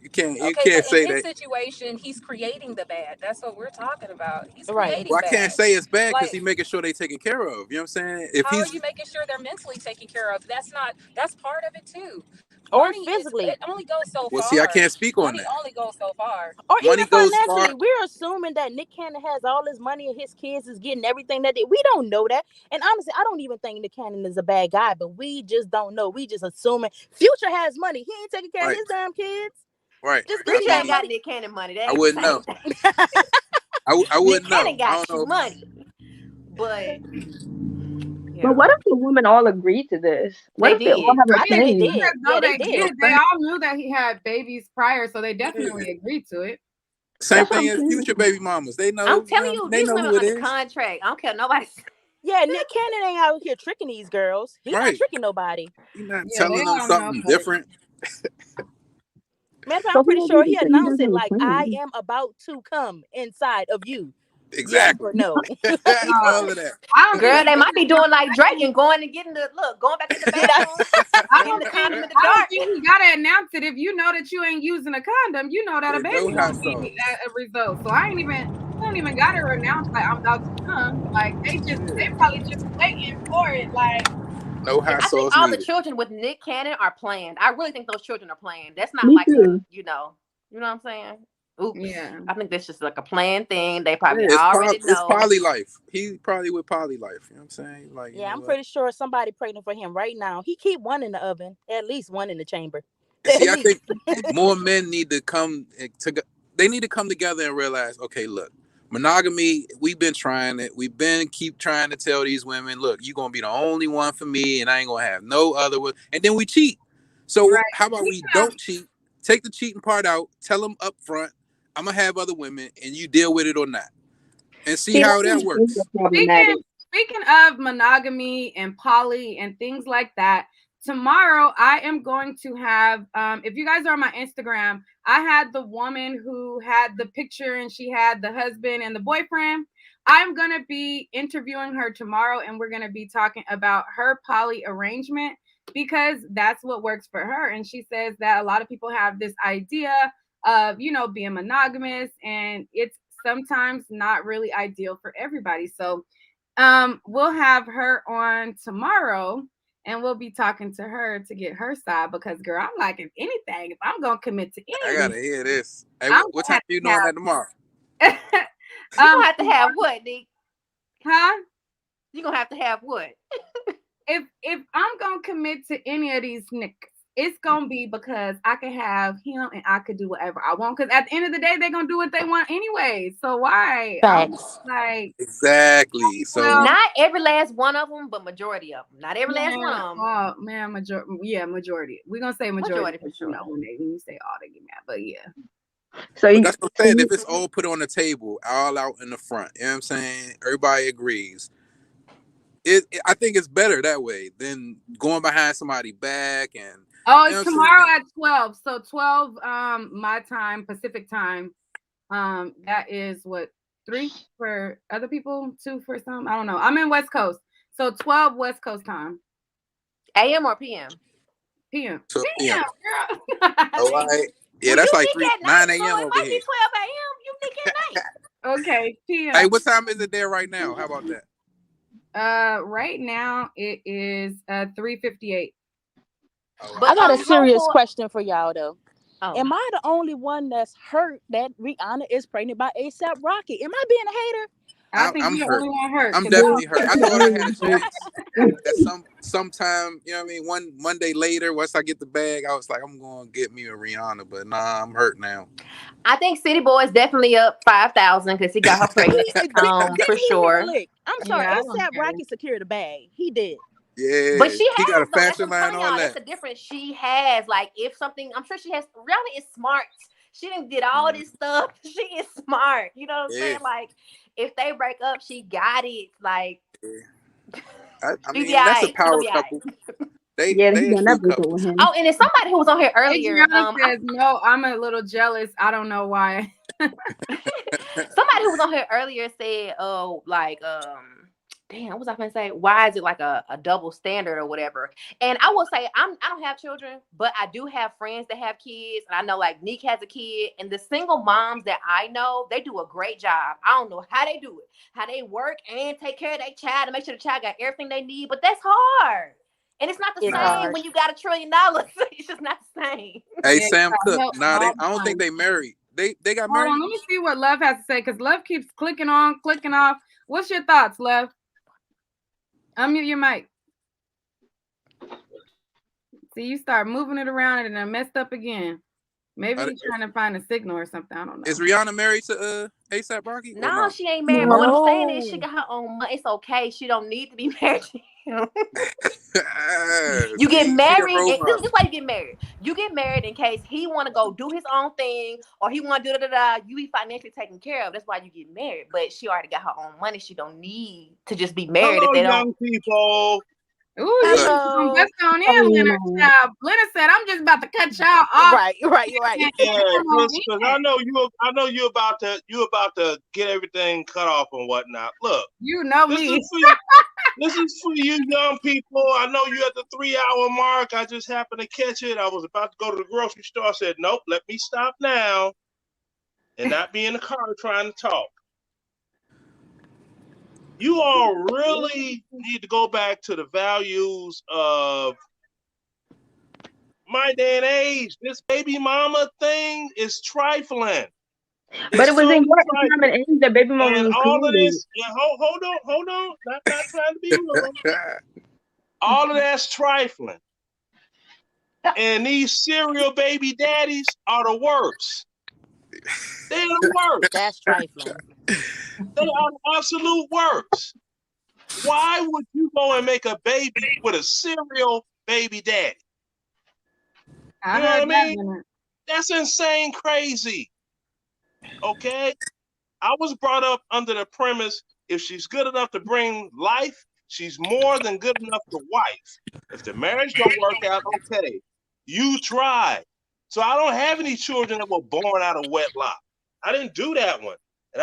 You can't Okay, but say in his that. situation, he's creating the bad. That's what we're talking about. He's Right. creating Well, I bad. can't say it's bad because Like, he's making sure they taken care of. You know what I'm saying? If how are he's you making sure they're mentally taken care of? That's part of it too. Or Money physically. it only goes so well, far. see, I can't speak on Money that. only goes so far. Or Money even goes financially. far. We're assuming that Nick Cannon has all his money and his kids is getting everything that we don't know that. And honestly, I don't even think Nick Cannon is a bad guy, but we just don't know. We just assuming Future has money. He ain't taking care of Right. his damn kids. Right. Just because he Future has ain't got money. Nick Cannon money. That I ain't the wouldn't same know. thing. I wouldn't Nick know. Cannon I got don't know. money. But But what if the women all agreed to this? What They if they all did. have I a think they say? did. No, Yeah, they they did. did. They all knew that he had babies prior, so they definitely agreed to it. Same That's what thing I'm as saying. Future baby mamas. They know. I'm telling you, they these know women who it under is. contract. I don't care nobody. Yeah, Nick Cannon ain't out here tricking these girls. He's not Right. tricking nobody. You're not Yeah, telling they them all know something about it. different. Matter of fact, So I'm pretty who sure agreed he to say he announced doesn't it have a like, I plan? am about to come inside of you. Exactly. Yes or no? All of that. I don't Girl, think they might be doing like Drake and going back in the bathroom, I in don't the think condom in the I don't dark. think you gotta announce it. If you know that you ain't using a condom, you know that a There's baby no hot gonna be sauce. a result. So I don't even gotta announce like I'm about to come. Like they probably just waiting for it. Like No hot I think sauce all the needed. children with Nick Cannon are planned. I really think those children are planned. That's not Me like too. you know what I'm saying? Oops. yeah. I think that's just like a planned thing. They probably Yeah, already it's know. poly life. He probably with poly life. You know what I'm saying? Like, you Yeah, know I'm what? pretty sure somebody pregnant for him right now. He keep one in the oven, at least one in the chamber. And see, At I least. think more men need to come they need to come together and realize, okay, look, monogamy, we've been trying it. We've been keep trying to tell these women, look, you're gonna be the only one for me, and I ain't gonna have no other one. And then we cheat. So Right. how about we don't cheat? Take the cheating part out. Tell them up front, I'm gonna have other women, and you deal with it or not, and see how that works. Speaking of monogamy and poly and things like that, tomorrow I am going to have if you guys are on my Instagram, I had the woman who had the picture and she had the husband and the boyfriend. I'm going to be interviewing her tomorrow and we're going to be talking about her poly arrangement because that's what works for her. And she says that a lot of people have this idea of, being monogamous and it's sometimes not really ideal for everybody. So we'll have her on tomorrow and we'll be talking to her to get her side because, girl, I'm like, if anything, if I'm gonna commit to I anything, gotta hear this. Hey, I'm what gonna time you doing that tomorrow? You gonna have to have what, Nick? Huh? You gonna have to have what? If I'm gonna commit to any of these niggas, it's gonna be because I can have him and I could do whatever I want. Because at the end of the day, they're gonna do what they want anyway. So why? Facts. Like, Exactly. So not every last one of them, but majority of them. Not every last one of them. Oh man, majority. We're gonna say majority for sure. When you say all, they get mad. But yeah. So but that's what I'm saying. If it's all put on the table, all out in the front, you know what I'm saying? Everybody agrees. I think it's better that way than going behind somebody back and. Oh, it's tomorrow at 12. So 12 my time, Pacific time. That is what, 3 for other people, 2 for some. I don't know. I'm in West Coast. So 12 West Coast time. AM or PM? PM. So, PM, girl. Oh, right. Yeah, that's like 9 a.m. over might here. be 12 a.m. You think at night. Okay, PM. Hey, what time is it there right now? How about that? Right now it is 3:58. But I got a serious question for y'all though. Oh. Am I the only one that's hurt that Rihanna is pregnant by A$AP Rocky? Am I being a hater? I think I'm you're hurt. only one hurt. I'm definitely hurt. I thought I had a chance. That sometime, you know what I mean? One day later, once I get the bag, I was like, I'm gonna get me a Rihanna, but nah, I'm hurt now. I think City Boy is definitely up 5,000 because he got her pregnant. For sure. I'm sorry, A$AP Rocky secured the bag. He did. Yeah, but she has, got a though, fashion line on that. That's the difference. She has, like, if something, I'm sure she has. Rihanna is smart. She didn't did all this stuff. She is smart. You know what I'm saying? Like, if they break up, she got it. Like, I mean, that's a power couple. They done everything with him. Oh, and it's somebody who was on here earlier. Says, no, I'm a little jealous. I don't know why. Somebody who was on here earlier said, "Oh, like, damn, what was I gonna say? Why is it like a double standard or whatever?" And I will say, I don't have children, but I do have friends that have kids, and I know like Neek has a kid, and the single moms that I know, they do a great job. I don't know how they do it, how they work and take care of their child and make sure the child got everything they need, but that's hard. And it's not the same when you got $1 trillion. It's just not the same. Hey, Sam Cook. I don't think they married. They got married. Hold on, let me see what Love has to say, because Love keeps clicking on, clicking off. What's your thoughts, Love? Unmute your mic. See, you start moving it around and then messed up again. Maybe he's trying to find a signal or something. I don't know. Is Rihanna married to A$AP Rocky? No, she ain't married. But what I'm saying is she got her own money. It's okay. She don't need to be married to him. You get married. This is why you get married. You get married in case he want to go do his own thing or he want to do You be financially taken care of. That's why you get married. But she already got her own money. She don't need to just be married if they don't. Young people. Ooh, that's on in, Leonard. Leonard said, "I'm just about to cut y'all off." Right. Yeah, because I know you about to get everything cut off and whatnot. Look, you know me. This is for you young people. I know you at the 3-hour mark. I just happened to catch it. I was about to go to the grocery store. I said, nope, let me stop now and not be in the car trying to talk. You all really need to go back to the values of my day and age. This baby mama thing is trifling. But it was in your time and age that baby mama and was all of created. this. Yeah, hold on. Not trying to be rude. All of that's trifling. And these serial baby daddies are the worst. They're the worst. That's trifling. They are the absolute worst. Why would you go and make a baby with a serial baby daddy? You know what I mean? That's insane crazy. Okay? I was brought up under the premise, if she's good enough to bring life, she's more than good enough to wife. If the marriage don't work out, okay. You tried. So I don't have any children that were born out of wedlock. I didn't do that one. And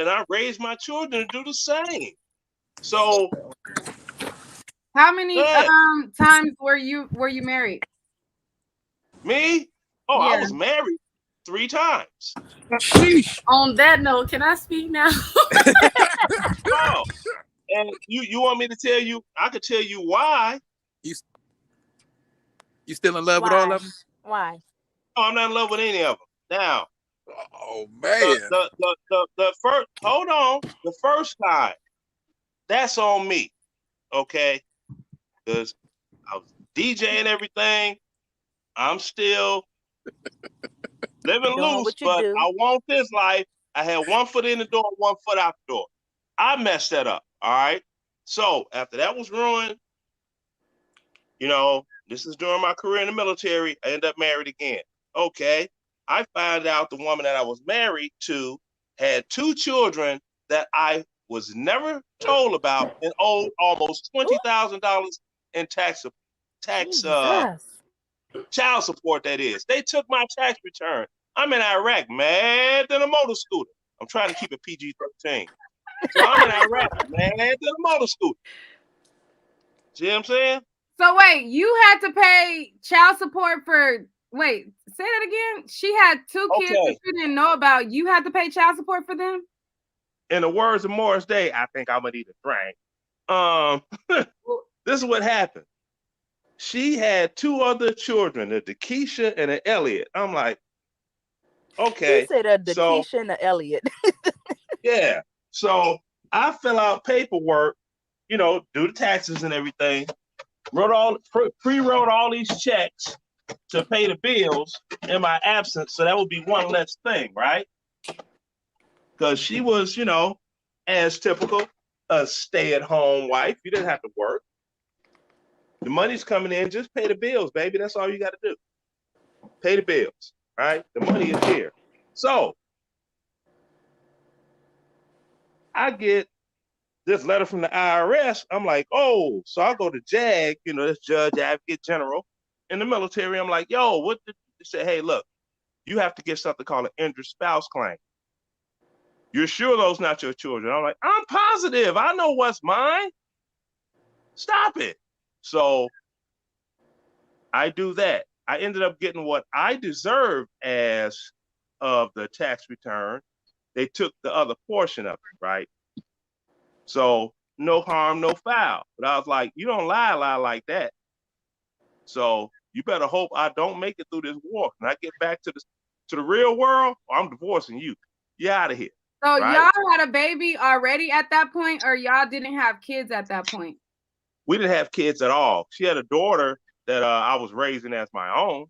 I raised my children to do the same. So how many times were you married? Me? Oh, yeah. I was married 3 times. On that note, can I speak now? Oh, and you want me to tell you? I could tell you why. You still in love with all of them? Why? No, I'm not in love with any of them. Now, oh man, the first, hold on, the first time, that's on me, okay? Because I was DJing everything. I'm still living loose, but I want this life. I had one foot in the door, one foot out the door. I messed that up, all right? So after that was ruined, you know, this is during my career in the military. I ended up married again. Okay. I found out the woman that I was married to had 2 children that I was never told about and owed almost $20,000 in child support, that is. They took my tax return. I'm in Iraq, mad than a motor scooter. I'm trying to keep it PG-13. So I'm in Iraq, mad than a motor scooter. See what I'm saying? So wait, you had to pay child support for, wait, say that again? She had 2 kids that you didn't know about. You had to pay child support for them? In the words of Morris Day, I think I'm gonna need a drink. This is what happened. She had 2 other children, a Keisha and an Elliot. I'm like, okay. He said a Keisha and an Elliot. Yeah. So I fill out paperwork, you know, do the taxes and everything. Pre-wrote all these checks to pay the bills in my absence. So that would be one less thing, right? Because she was, you know, as typical, a stay-at-home wife. You didn't have to work. The money's coming in, just pay the bills, baby. That's all you got to do. Pay the bills, right? The money is here. So I get this letter from the IRS. I'm like, oh, so I go to JAG, you know, this Judge Advocate General in the military. I'm like, yo, what did they say? Hey, look, you have to get something called an injured spouse claim. You're sure those not your children? I'm like, I'm positive. I know what's mine. Stop it. So I do that. I ended up getting what I deserved as of the tax return. They took the other portion of it, right? So no harm, no foul. But I was like, you don't lie like that. So you better hope I don't make it through this war. When I get back to the real world, I'm divorcing you. You're out of here. So right? y'all had a baby already at that point, or y'all didn't have kids at that point? We didn't have kids at all. She had a daughter that I was raising as my own.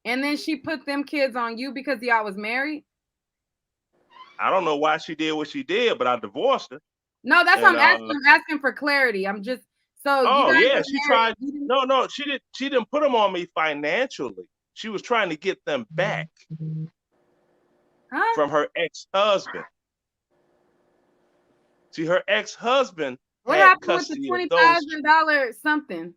And then she put them kids on you because y'all was married? I don't know why she did what she did, but I divorced her. No, that's what I'm asking. I'm asking for clarity. I'm just so. Oh you guys yeah, she tried. No, she didn't. She didn't put them on me financially. She was trying to get them back from her ex-husband. See, her ex-husband what had happened with custody the of those $20,000 something?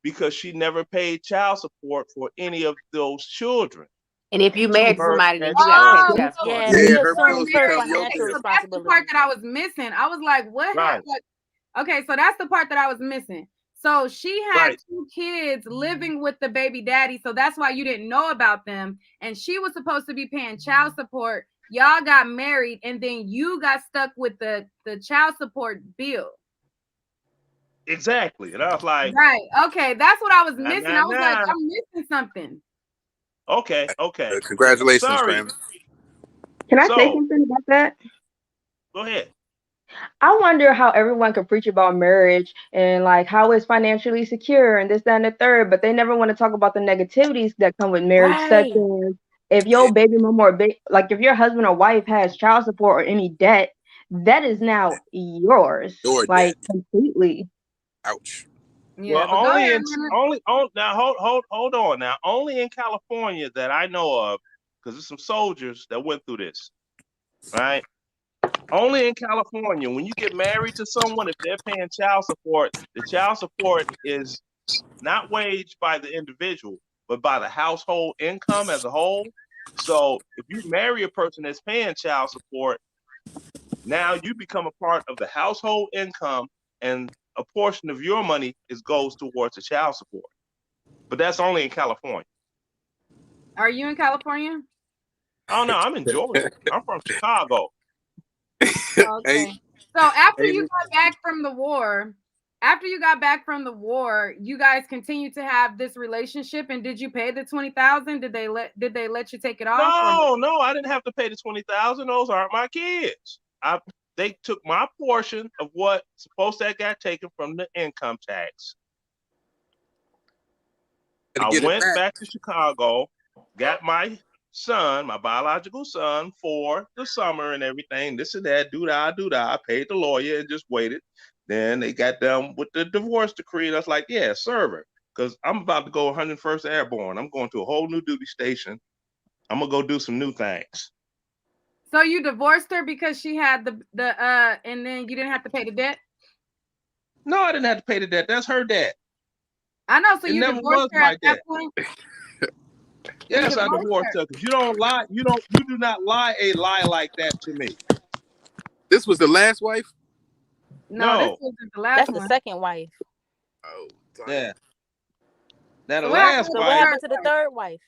because she never paid child support for any of those children. And if you married somebody, then you got to pay child support. Yeah, her financial responsibility. So that's the part that I was missing. I was like, what happened? Okay, so that's the part that I was missing. So she had 2 kids living with the baby daddy. So that's why you didn't know about them. And she was supposed to be paying child support. Y'all got married, and then you got stuck with the child support bill. Exactly. And I was like, right. Okay, that's what I was missing. I was like, I'm missing something. Okay. Congratulations, fam. Can I say something about that? Go ahead. I wonder how everyone can preach about marriage and like how it's financially secure and this, that, and the third, but they never want to talk about the negativities that come with marriage, such as if your baby mama or like if your husband or wife has child support or any debt, that is now yours, like completely. Ouch. Yeah, well, hold on now. Only in California that I know of, because there's some soldiers that went through this, right? Only in California, when you get married to someone, if they're paying child support, the child support is not waged by the individual, but by the household income as a whole. So if you marry a person that's paying child support, now you become a part of the household income, and a portion of your money goes towards the child support. But that's only in California. Are you in California? Oh no, I'm in Georgia. I'm from Chicago. Okay. So after you got back from the war, after you got back from the war, you guys continued to have this relationship, and did you pay the $20,000? Did they let you take it off? No, I didn't have to pay the $20,000. Those aren't my kids. They took my portion of what supposed to have got taken from the income tax. I went back to Chicago, got my son, my biological son, for the summer and everything. This and that, do-da. I paid the lawyer and just waited. Then they got done with the divorce decree. And I was like, yeah, serve her. Because I'm about to go 101st Airborne. I'm going to a whole new duty station. I'm going to go do some new things. So you divorced her because she had the and then you didn't have to pay the debt? No, I didn't have to pay the debt. That's her debt. I know. So you divorced her at that point? Yes, I divorced her. Because you don't lie. You do not lie a lie like that to me. This was the last wife? No, this wasn't the last That's one. the second wife. Oh, yeah. Now the So last wife. what happened to the third wife?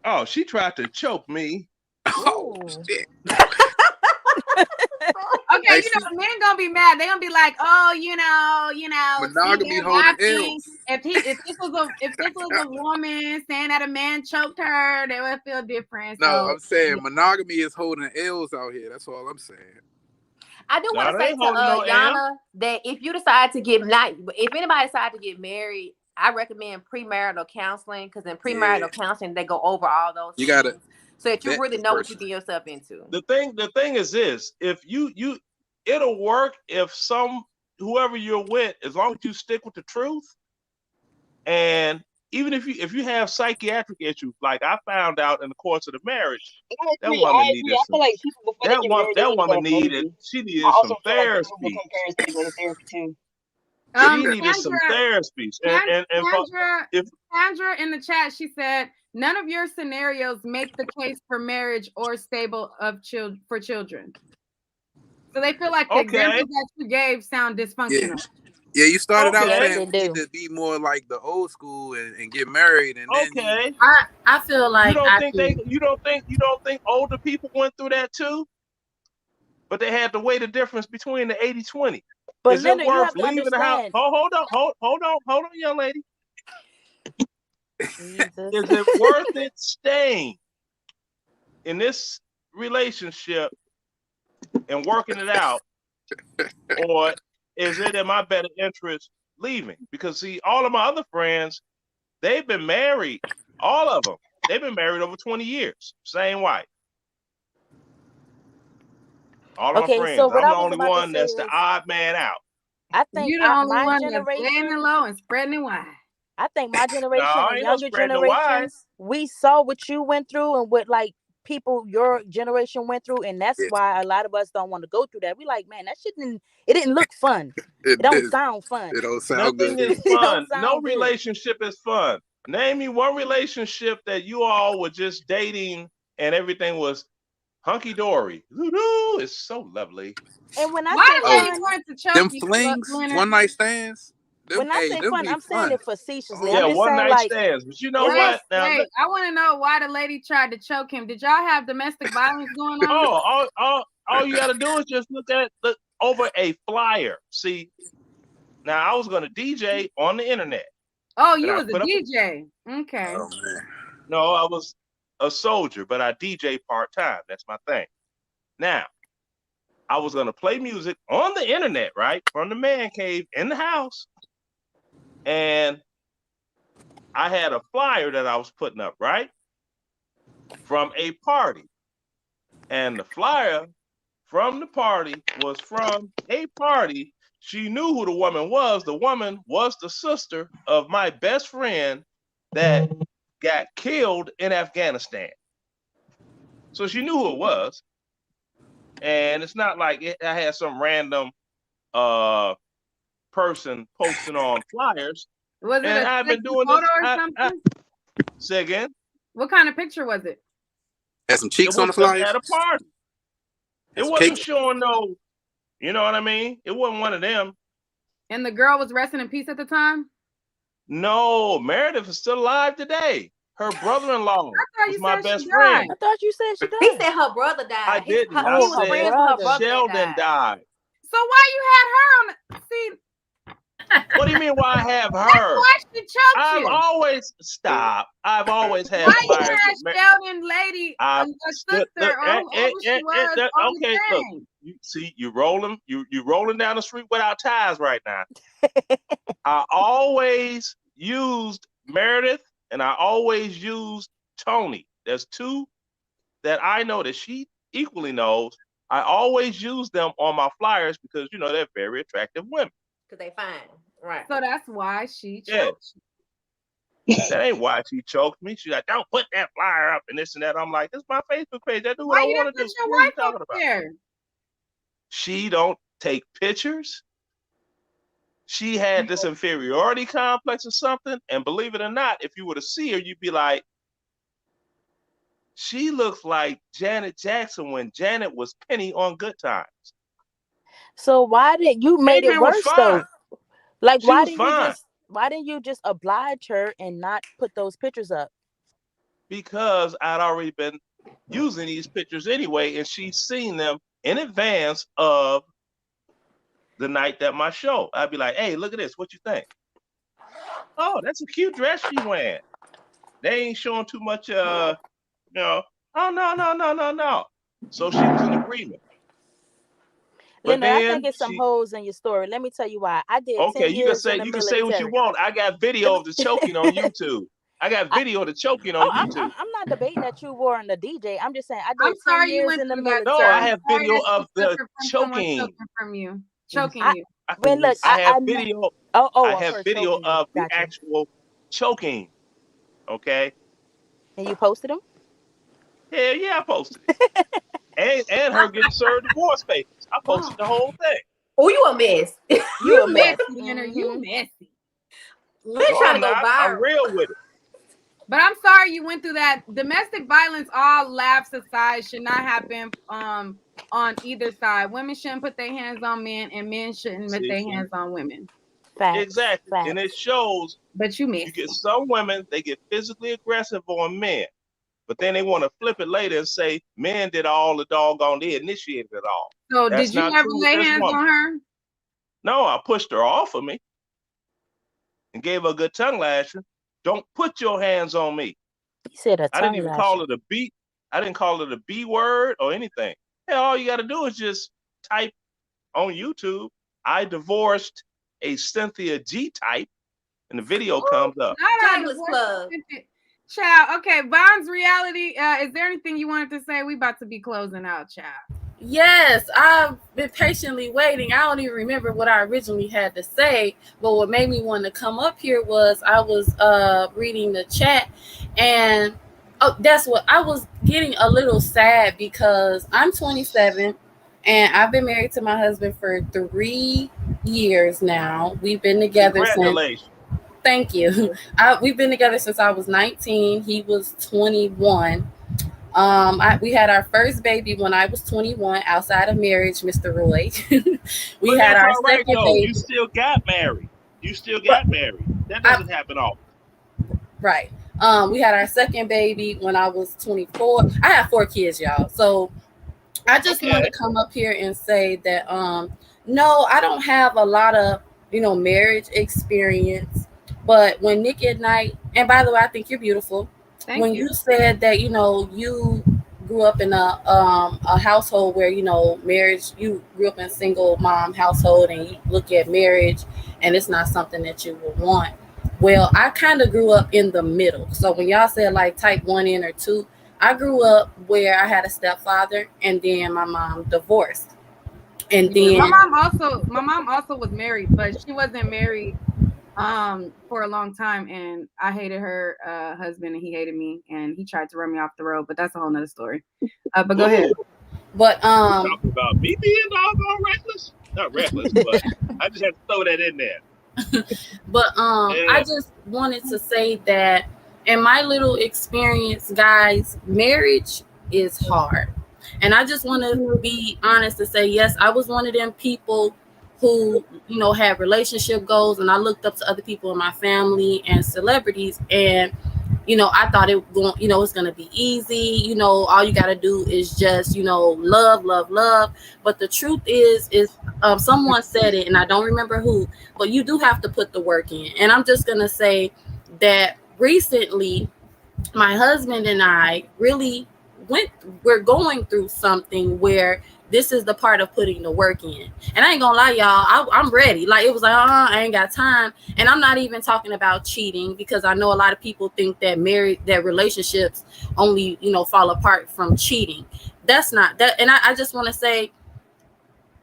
Oh, she tried to choke me. Oh, shit. Okay, men gonna be mad. They're gonna be like, oh, monogamy holding L's. If this was a woman saying that a man choked her, they would feel different. No, so, I'm saying monogamy is holding L's out here. That's all I'm saying. I do want to say to Yana that if you decide to if anybody decides to get married, I recommend premarital counseling, because in premarital counseling they go over all those things. You gotta, so that you really know what you get yourself into. The thing is this: if it'll work if whoever you're with, as long as you stick with the truth, and even if you have psychiatric issues, like I found out in the course of the marriage, that woman needed she needed some therapy. She needed some therapy. Sandra in the chat, she said, none of your scenarios make the case for marriage or stable for children. So they feel like the examples that you gave sound dysfunctional. Yeah, you started out saying you need to be more like the old school and get married, and then I feel like you don't think older people went through that too? But they had to weigh the difference between the 80-20. But is it worth leaving the house? Hold on, young lady. Is it worth it staying in this relationship and working it out, or is it in my better interest leaving? Because see, all of my other friends, they've been married, all of them. They've been married over 20 years, same wife. All of my friends. So I'm the only one that's the odd man out. I think you're the only one that's laying it low and spreading it wide. I think my generation and younger generations, we saw what you went through and what people your generation went through, and that's why a lot of us don't want to go through that. We like, man, that shit didn't look fun. It don't sound fun. It don't sound good. Nothing is fun. No relationship is fun. Name me one relationship that you all were just dating and everything was hunky dory. It's so lovely. And when I say them flings, one night stands. When I say fun, I'm saying it facetiously. Yeah, one night stands. But you know what? Now, wait, I want to know why the lady tried to choke him. Did y'all have domestic violence going on? All you got to do is just look over a flyer. See, now I was going to DJ on the internet. Oh, you was a DJ. Okay. Oh, man. No, I was a soldier, but I DJ part-time. That's my thing. Now, I was going to play music on the internet, right? From the man cave in the house. And I had a flyer that I was putting up, right? From a party. And the flyer from the party was from a party. She knew who the woman was. The woman was the sister of my best friend that got killed in Afghanistan. So she knew who it was. And it's not like I had some random person posting on flyers. Was it I've been doing photo this or something? Say again. What kind of picture was it? Had some cheeks on the flyers. At a party. It wasn't showing no, you know what I mean? It wasn't one of them. And the girl was resting in peace at the time? No, Meredith is still alive today. Her brother-in-law was my best friend. I thought you said she died. He said her brother died. I didn't. I said Sheldon died. So why you had her on the What do you mean? Why I have That's her? why she choked I've you. always I've always had Why you flyers. had Sheldon lady, a sister, or whoever she was on the okay, look, thing? you see, you rolling down the street without ties right now. I always used Meredith and I always used Tony. There's two that I know that she equally knows. I always use them on my flyers because they're very attractive women. Because they fine. Right. So that's why she choked you. That ain't why she choked me. She's like, don't put that flyer up and this and that. I'm like, this is my Facebook page. I do what Why I you want to didn't do. put your What are you wife talking up about? there? She don't take pictures. She had this inferiority complex or something. And believe it or not, if you were to see her, you'd be like, she looks like Janet Jackson when Janet was Penny on Good Times. So why did you made it worse though? Like why didn't you just oblige her and not put those pictures up? Because I'd already been using these pictures anyway, and she's seen them in advance of the night that my show. I'd be like, hey, look at this. What you think? Oh, that's a cute dress she wearing. They ain't showing too much, oh, no. So she was in agreement. But I think it's some holes in your story. Let me tell you why. I did 10 years in the military. You can say what you want. I got video of the choking on YouTube. I got video of the choking on YouTube. I'm not debating that you were on the DJ. I'm just saying I did 10 sorry you years went in the through that. military. No, I have video of the choking. Choking you. But look, I have video. I have video of the Gotcha. actual choking. Okay. And you posted them? Hell yeah, I posted it. and her getting served divorce papers. I posted the whole thing. Oh, you a mess. You a mess. You messy. Let's try to go viral. I'm real with it. But I'm sorry you went through that. Domestic violence, all laughs aside, should not happen on either side. Women shouldn't put their hands on men, and men shouldn't put their hands on women. Facts. Exactly. Facts. And it shows. But you get some women, they get physically aggressive on men. But then they want to flip it later and say men did all the doggone, they initiated it all. So did you ever lay hands on her? No, I pushed her off of me and gave her a good tongue lashing. Don't put your hands on me. You said a tongue I didn't even lashing. call it a B. I didn't call it a B word or anything. Hell, all you got to do is just type on YouTube, I divorced a Cynthia G type, and the video comes up. Child, okay, Bond's reality. Is there anything you wanted to say? We about to be closing out, child. Yes, I've been patiently waiting. I don't even remember what I originally had to say, but what made me want to come up here was I was reading the chat, and that's what I was getting a little sad because I'm 27 and I've been married to my husband for 3 years now. We've been together Congratulations. since. Thank you. We've been together since I was 19. He was 21. We had our first baby when I was 21 outside of marriage, Mr. Roy. we had our second baby. You still got married. That doesn't happen often. Right. We had our second baby when I was 24. I have 4 kids, y'all. So I just wanted to come up here and say that no, I don't have a lot of marriage experience. But when Nick at Night, and by the way, I think you're beautiful. When you said that, you grew up in a household where, marriage, you grew up in a single mom household and you look at marriage and it's not something that you would want. Well, I kind of grew up in the middle. So when y'all said like type 1 in or 2, I grew up where I had a stepfather and then my mom divorced. And then my mom also was married, but she wasn't married for a long time, and I hated her husband and he hated me and he tried to run me off the road, but that's a whole nother story. But go ahead. But talking about me being doggone reckless? Not reckless, but I just had to throw that in there. But I just wanted to say that in my little experience, guys, marriage is hard. And I just want to be honest to say, yes, I was one of them people who, had relationship goals, and I looked up to other people in my family and celebrities, and I thought it's going to be easy. All you got to do is just, love, love, love. But the truth is someone said it, and I don't remember who, but you do have to put the work in. And I'm just going to say that recently, my husband and I really we're going through something where this is the part of putting the work in. And I ain't gonna lie, y'all, I'm ready. Like, it was like, I ain't got time. And I'm not even talking about cheating, because I know a lot of people think that relationships only, fall apart from cheating. That's not that. And I just want to say,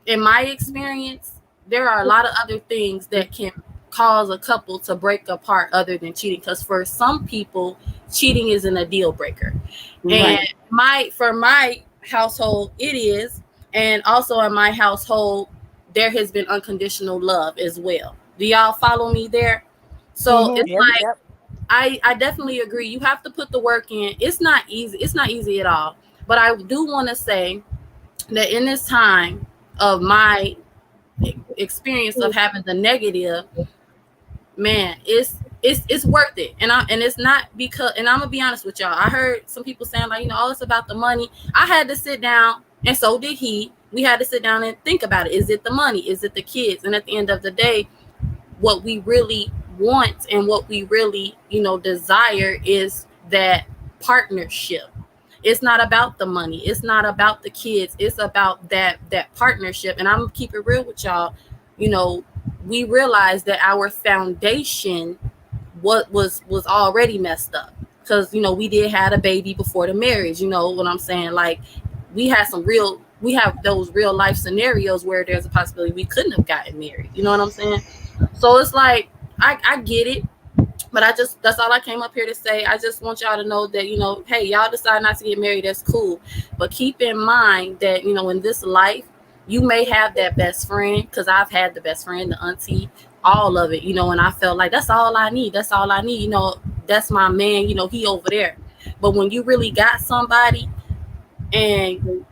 in my experience, there are a lot of other things that can cause a couple to break apart other than cheating. Because for some people, cheating isn't a deal breaker. Right. And for my household, it is. And also in my household, there has been unconditional love as well. Do y'all follow me there? So it's I definitely agree. You have to put the work in. It's not easy. It's not easy at all. But I do want to say that in this time of my experience of having the negative, man, it's worth it. And it's not because, and I'm gonna be honest with y'all, I heard some people saying like, it's about the money. I had to sit down, and so did he. We had to sit down and think about it. Is it the money? Is it the kids? And at the end of the day, what we really want and what we really, desire is that partnership. It's not about the money. It's not about the kids. It's about that partnership. And I'm gonna keep it real with y'all. We realized that our foundation was already messed up, because we did have a baby before the marriage. You know what I'm saying? Like, we have those real life scenarios where there's a possibility we couldn't have gotten married. You know what I'm saying? So it's like, I get it, but that's all I came up here to say. I just want y'all to know that, hey, y'all decide not to get married, that's cool. But keep in mind that, in this life, you may have that best friend, because I've had the best friend, the auntie, all of it, and I felt like that's all I need. That's all I need. That's my man, he over there. But when you really got somebody, and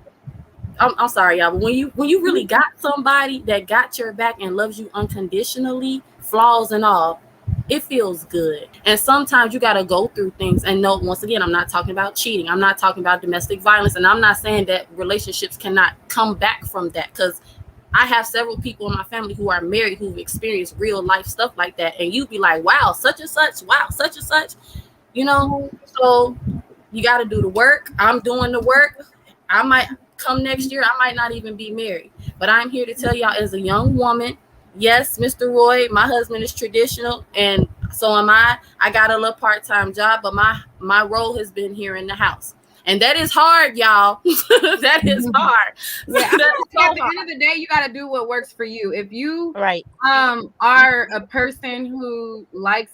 I'm sorry, y'all, but when you really got somebody that got your back and loves you unconditionally, flaws and all, it feels good. And sometimes you got to go through things. And no, once again, I'm not talking about cheating. I'm not talking about domestic violence. And I'm not saying that relationships cannot come back from that, because I have several people in my family who are married who've experienced real life stuff like that. And you'd be like, wow, such and such. Wow, such and such. So you got to do the work. I'm doing the work. I might come next year, I might not even be married. But I'm here to tell y'all, as a young woman, yes, Mr. Roy, my husband is traditional, and so am I. I got a little part-time job, but my role has been here in the house. And that is hard, y'all. That is hard. Yeah, at the end of the day, you got to do what works for you. If you are a person who likes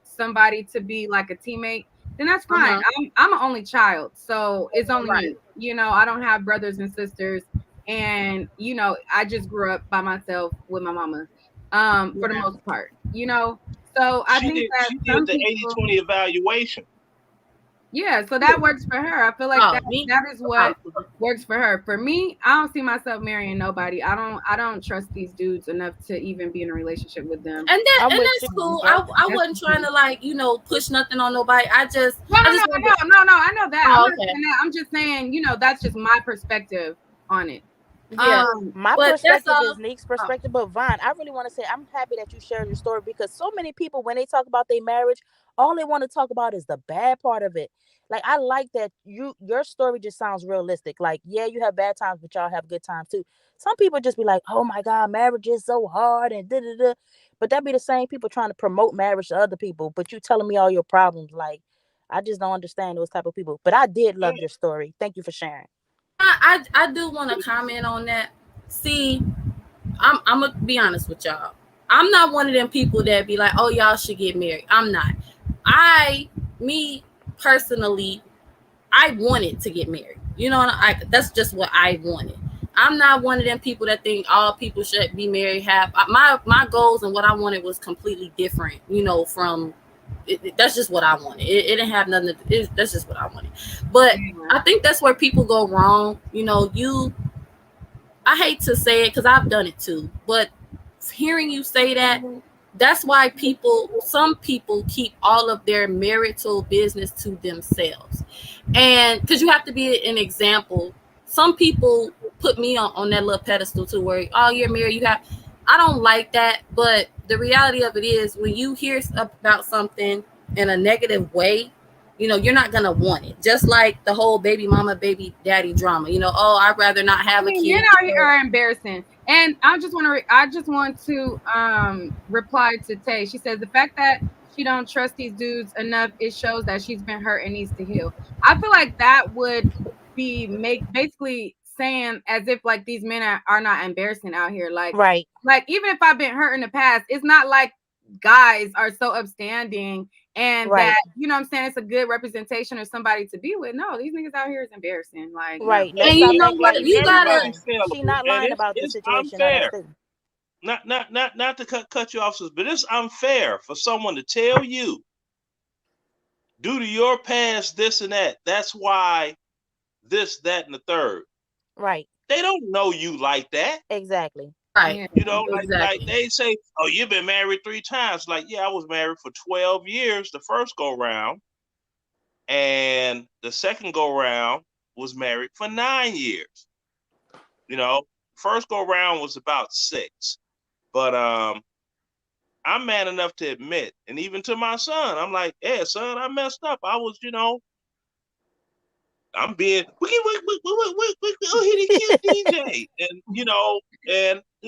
somebody to be like a teammate, then that's fine. I'm an only child, so it's only me. I don't have brothers and sisters, and I just grew up by myself with my mama, for the most part. So I think that she did the 80-20 evaluation. Yeah, so that works for her. I feel like that is what works for her. For me, I don't see myself marrying nobody. I don't trust these dudes enough to even be in a relationship with them. And that's cool. I wasn't trying to push nothing on nobody. I know that. I'm just saying, that's just my perspective on it. Yeah, my perspective is Nick's perspective, but Vaughn, I really want to say I'm happy that you shared your story, because so many people, when they talk about their marriage, all they want to talk about is the bad part of it. Like, I like that your story just sounds realistic. Like, yeah, you have bad times, but y'all have good times too. Some people just be like, oh my God, marriage is so hard and da-da-da. But that be the same people trying to promote marriage to other people, but you telling me all your problems. Like, I just don't understand those type of people. But I did love your story. Thank you for sharing. I do want to comment on that. See, I'm gonna be honest with y'all. I'm not one of them people that be like, oh, y'all should get married. I'm not. Me personally, I wanted to get married. That's just what I wanted. I'm not one of them people that think all people should be married. My goals and what I wanted was completely different. From that's just what I wanted. It didn't have nothing. That's just what I wanted. But I think that's where people go wrong. I hate to say it because I've done it too. But hearing you say that, That's why some people keep all of their marital business to themselves. And because you have to be an example. Some people put me on that little pedestal too, where, oh, you're married, I don't like that. But the reality of it is, when you hear about something in a negative way, you're not going to want it. Just like the whole baby mama, baby daddy drama. I'd rather not have a kid. Men out here are embarrassing. And I just want to reply to Tay. She says the fact that she don't trust these dudes enough, it shows that she's been hurt and needs to heal. I feel like that would be basically saying as if like these men are not embarrassing out here. Like, right. Like even if I've been hurt in the past, it's not like guys are so upstanding and that, you know what I'm saying, it's a good representation of somebody to be with. No, these niggas out here is embarrassing. Like, right. No. And you know what? You gotta. She's not lying about the situation. Unfair. Not to cut you off, but it's unfair for someone to tell you, due to your past, this and that. That's why this, that, and the third. Right. They don't know you like that. Exactly. Right. Like they say, oh, you've been married 3 times. Like, yeah, I was married for 12 years the first go round. And the second go round was married for 9 years. First go round was about 6. But I'm man enough to admit, and even to my son, I'm like, hey, son, I messed up. I was, I'm being, we hit a cute DJ. And, you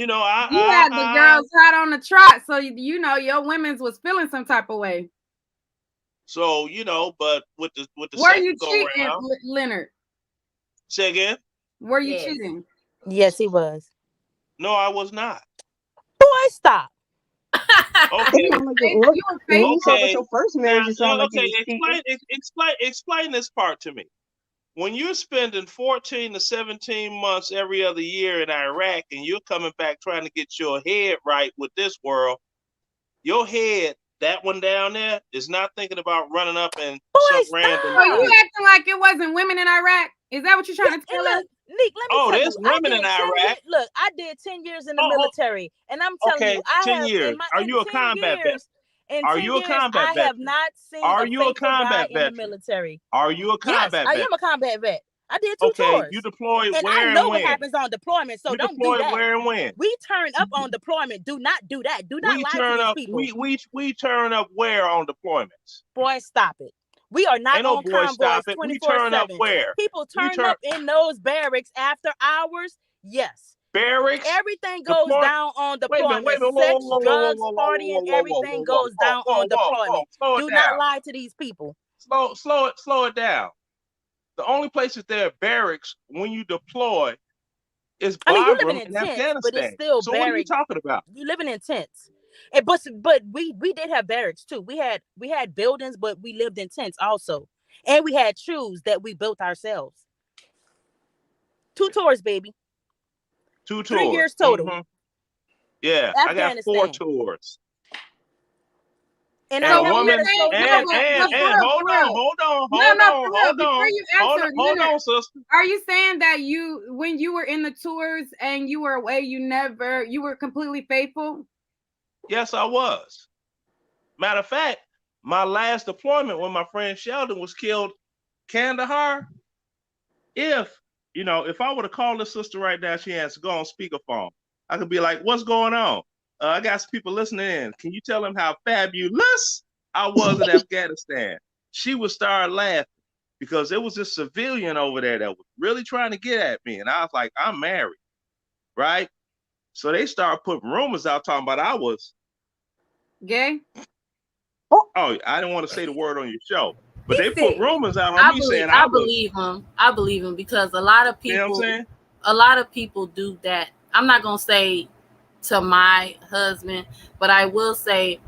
had the girls hot on the trot, so your women's was feeling some type of way. So, but with the were second you go cheating, round, Leonard? Say again? Were you cheating? Yes, he was. No, I was not. Boy, stop. Okay. Okay. Your first marriage, Explain this part to me. When you're spending 14 to 17 months every other year in Iraq and you're coming back trying to get your head right with this world, your head, that one down there, is not thinking about running up and some random. So you acting like it wasn't women in Iraq? Is that what you're trying to tell us? Nick, let me tell there's you, women in Iraq. Look, I did 10 years in the military, and I'm telling you, I 10 have years. Are you a combat vet? Are you a combat vet? I have not seen a faithful guy in the military. Are you a combat vet? Yes, I am a combat vet. I did 2 tours. You deployed and where I know and what when? happens on deployment, so you don't do that. Where and when? We turn up on deployment. Do not do that. Do not lie to these people. We turn up where on deployments? Boy, stop it. We are not on convoys 24/7. We turn up where? People turn up in those barracks after hours. Yes. Barracks? Everything goes down on deployment. Sex, drugs, partying, everything goes down on deployment. Do not lie to these people. Slow it down. The only places there are barracks when you deploy is Bagram in Afghanistan. But it's still so barracks. What are you talking about? You living in tents. But we did have barracks too. We had buildings, but we lived in tents also. And we had shoes that we built ourselves. 2 tours, baby. 2 tours. 3 years total. Mm-hmm. Yeah, I got 4 tours. And a woman, and hold on, sister. Are you saying that when you were in the tours and you were away, you were completely faithful? Yes, I was. Matter of fact, my last deployment when my friend Sheldon was killed, Kandahar, if I would have called this sister right now, she has to go on speakerphone. I could be like, what's going on? I got some people listening in. Can you tell them how fabulous I was in Afghanistan? She would start laughing because there was this civilian over there that was really trying to get at me. And I was like, I'm married, right? So they started putting rumors out talking about I was gay. Oh, I didn't want to say the word on your show, but they put rumors out on me saying I believe him. I believe him because a lot of people, you know what I'm saying? A lot of people do that. I'm not gonna say to my husband, but I will say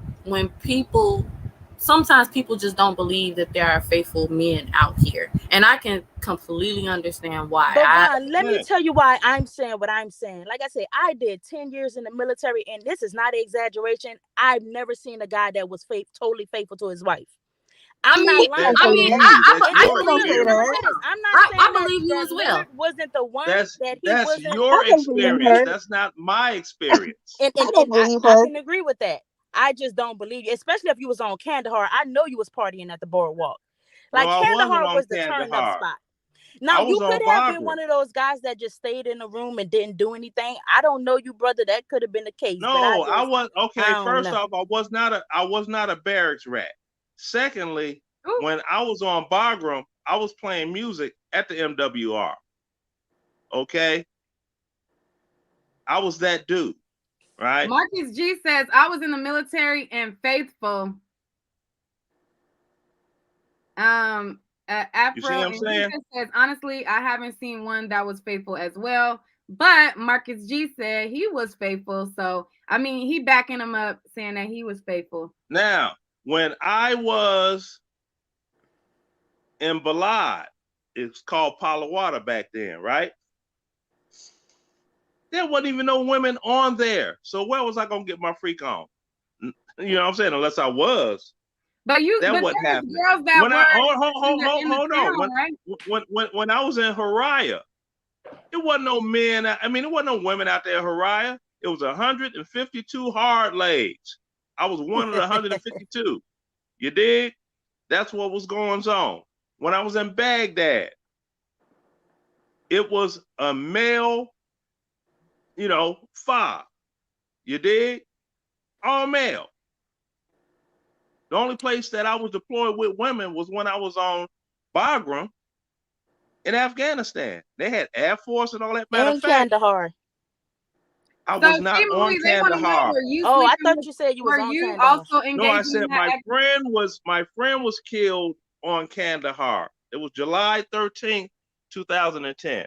sometimes people just don't believe that there are faithful men out here, and I can completely understand why. But let me tell you why I'm saying what I'm saying. Like I said, I did 10 years in the military, and this is not an exaggeration. I've never seen a guy that was totally faithful to his wife. I'm not lying. I believe you as well. Wasn't the one that's wasn't. Your experience. That's not my experience. and I can agree with that. I just don't believe you, especially if you was on Kandahar. I know you was partying at the boardwalk. Like No, I wasn't Kandahar on was the turn up Kandahar. spot. I Now was you on could have been Bagram. one of those guys that just stayed in the room and didn't do anything. I don't know you, brother. That could have been the case. No, but I was okay. I don't First know. off, I was not a barracks rat. Secondly, when I was on Bagram, I was playing music at the MWR. Okay, I was that dude, right? Marcus G says, I was in the military and faithful. Afro You see what I'm and saying? He says, honestly, I haven't seen one that was faithful as well. But Marcus G said he was faithful. So, I mean, he backing him up saying that he was faithful. Now, when I was in Balad, it's called Palawada back then, right? There wasn't even no women on there. So where was I going to get my freak on? You know what I'm saying? Unless I was. But that wasn't happening. Girls that when hold on. Right? When I was in Haraya, it wasn't no men. I mean, it wasn't no women out there in Haraya. It was 152 hard legs. I was one of the 152. You dig? That's what was going on. When I was in Baghdad, it was a male, FA. You dig? All male. The only place that I was deployed with women was when I was on Bagram in Afghanistan. They had Air Force and all that. Matter of fact, Kandahar. I was not on Kandahar. Oh, I thought you said you was on Kandahar. No, I said my friend was killed on Kandahar. It was July 13th, 2010.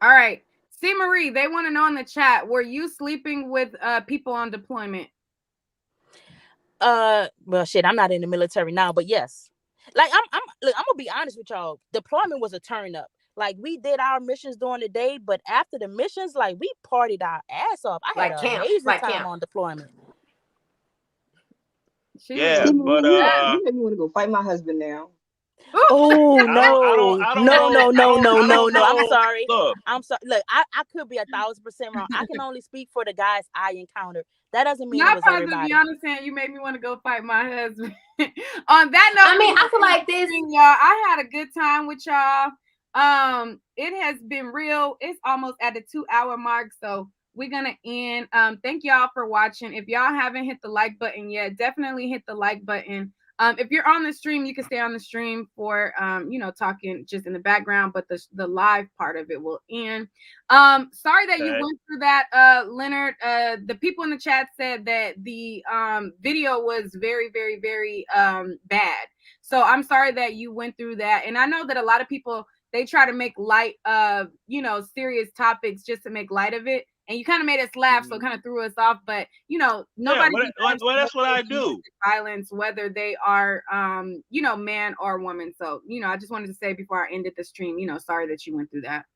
All right. C. Marie, they want to know in the chat, were you sleeping with people on deployment? Well, shit, I'm not in the military now, but yes. Like I'm gonna be honest with y'all. Deployment was a turn up. Like we did our missions during the day, but after the missions, like we partied our ass off. I had an amazing time on deployment. Yeah, but you made me want to go fight my husband now. Oh no! No! I'm sorry. Look. I'm sorry. Look, I could be 1,000% wrong. I can only speak for the guys I encountered. That doesn't mean it was everybody. Not saying you made me want to go fight my husband. On that note, I mean, I feel like this, y'all. I had a good time with y'all. It has been real. It's almost at the 2-hour mark, so we're gonna end. Thank y'all for watching. If y'all haven't hit the like button yet, definitely hit the like button. If you're on the stream, you can stay on the stream for talking just in the background, but the live part of it will end. Sorry that you went through that, Leonard. The people in the chat said that the video was very, very, very bad. So I'm sorry that you went through that. And I know that a lot of people, they try to make light of, serious topics just to make light of it. And you kind of made us laugh, so it kind of threw us off. But nobody. Yeah, well, that's what I do. Violence, whether they are, man or woman. So I just wanted to say before I ended the stream, sorry that you went through that.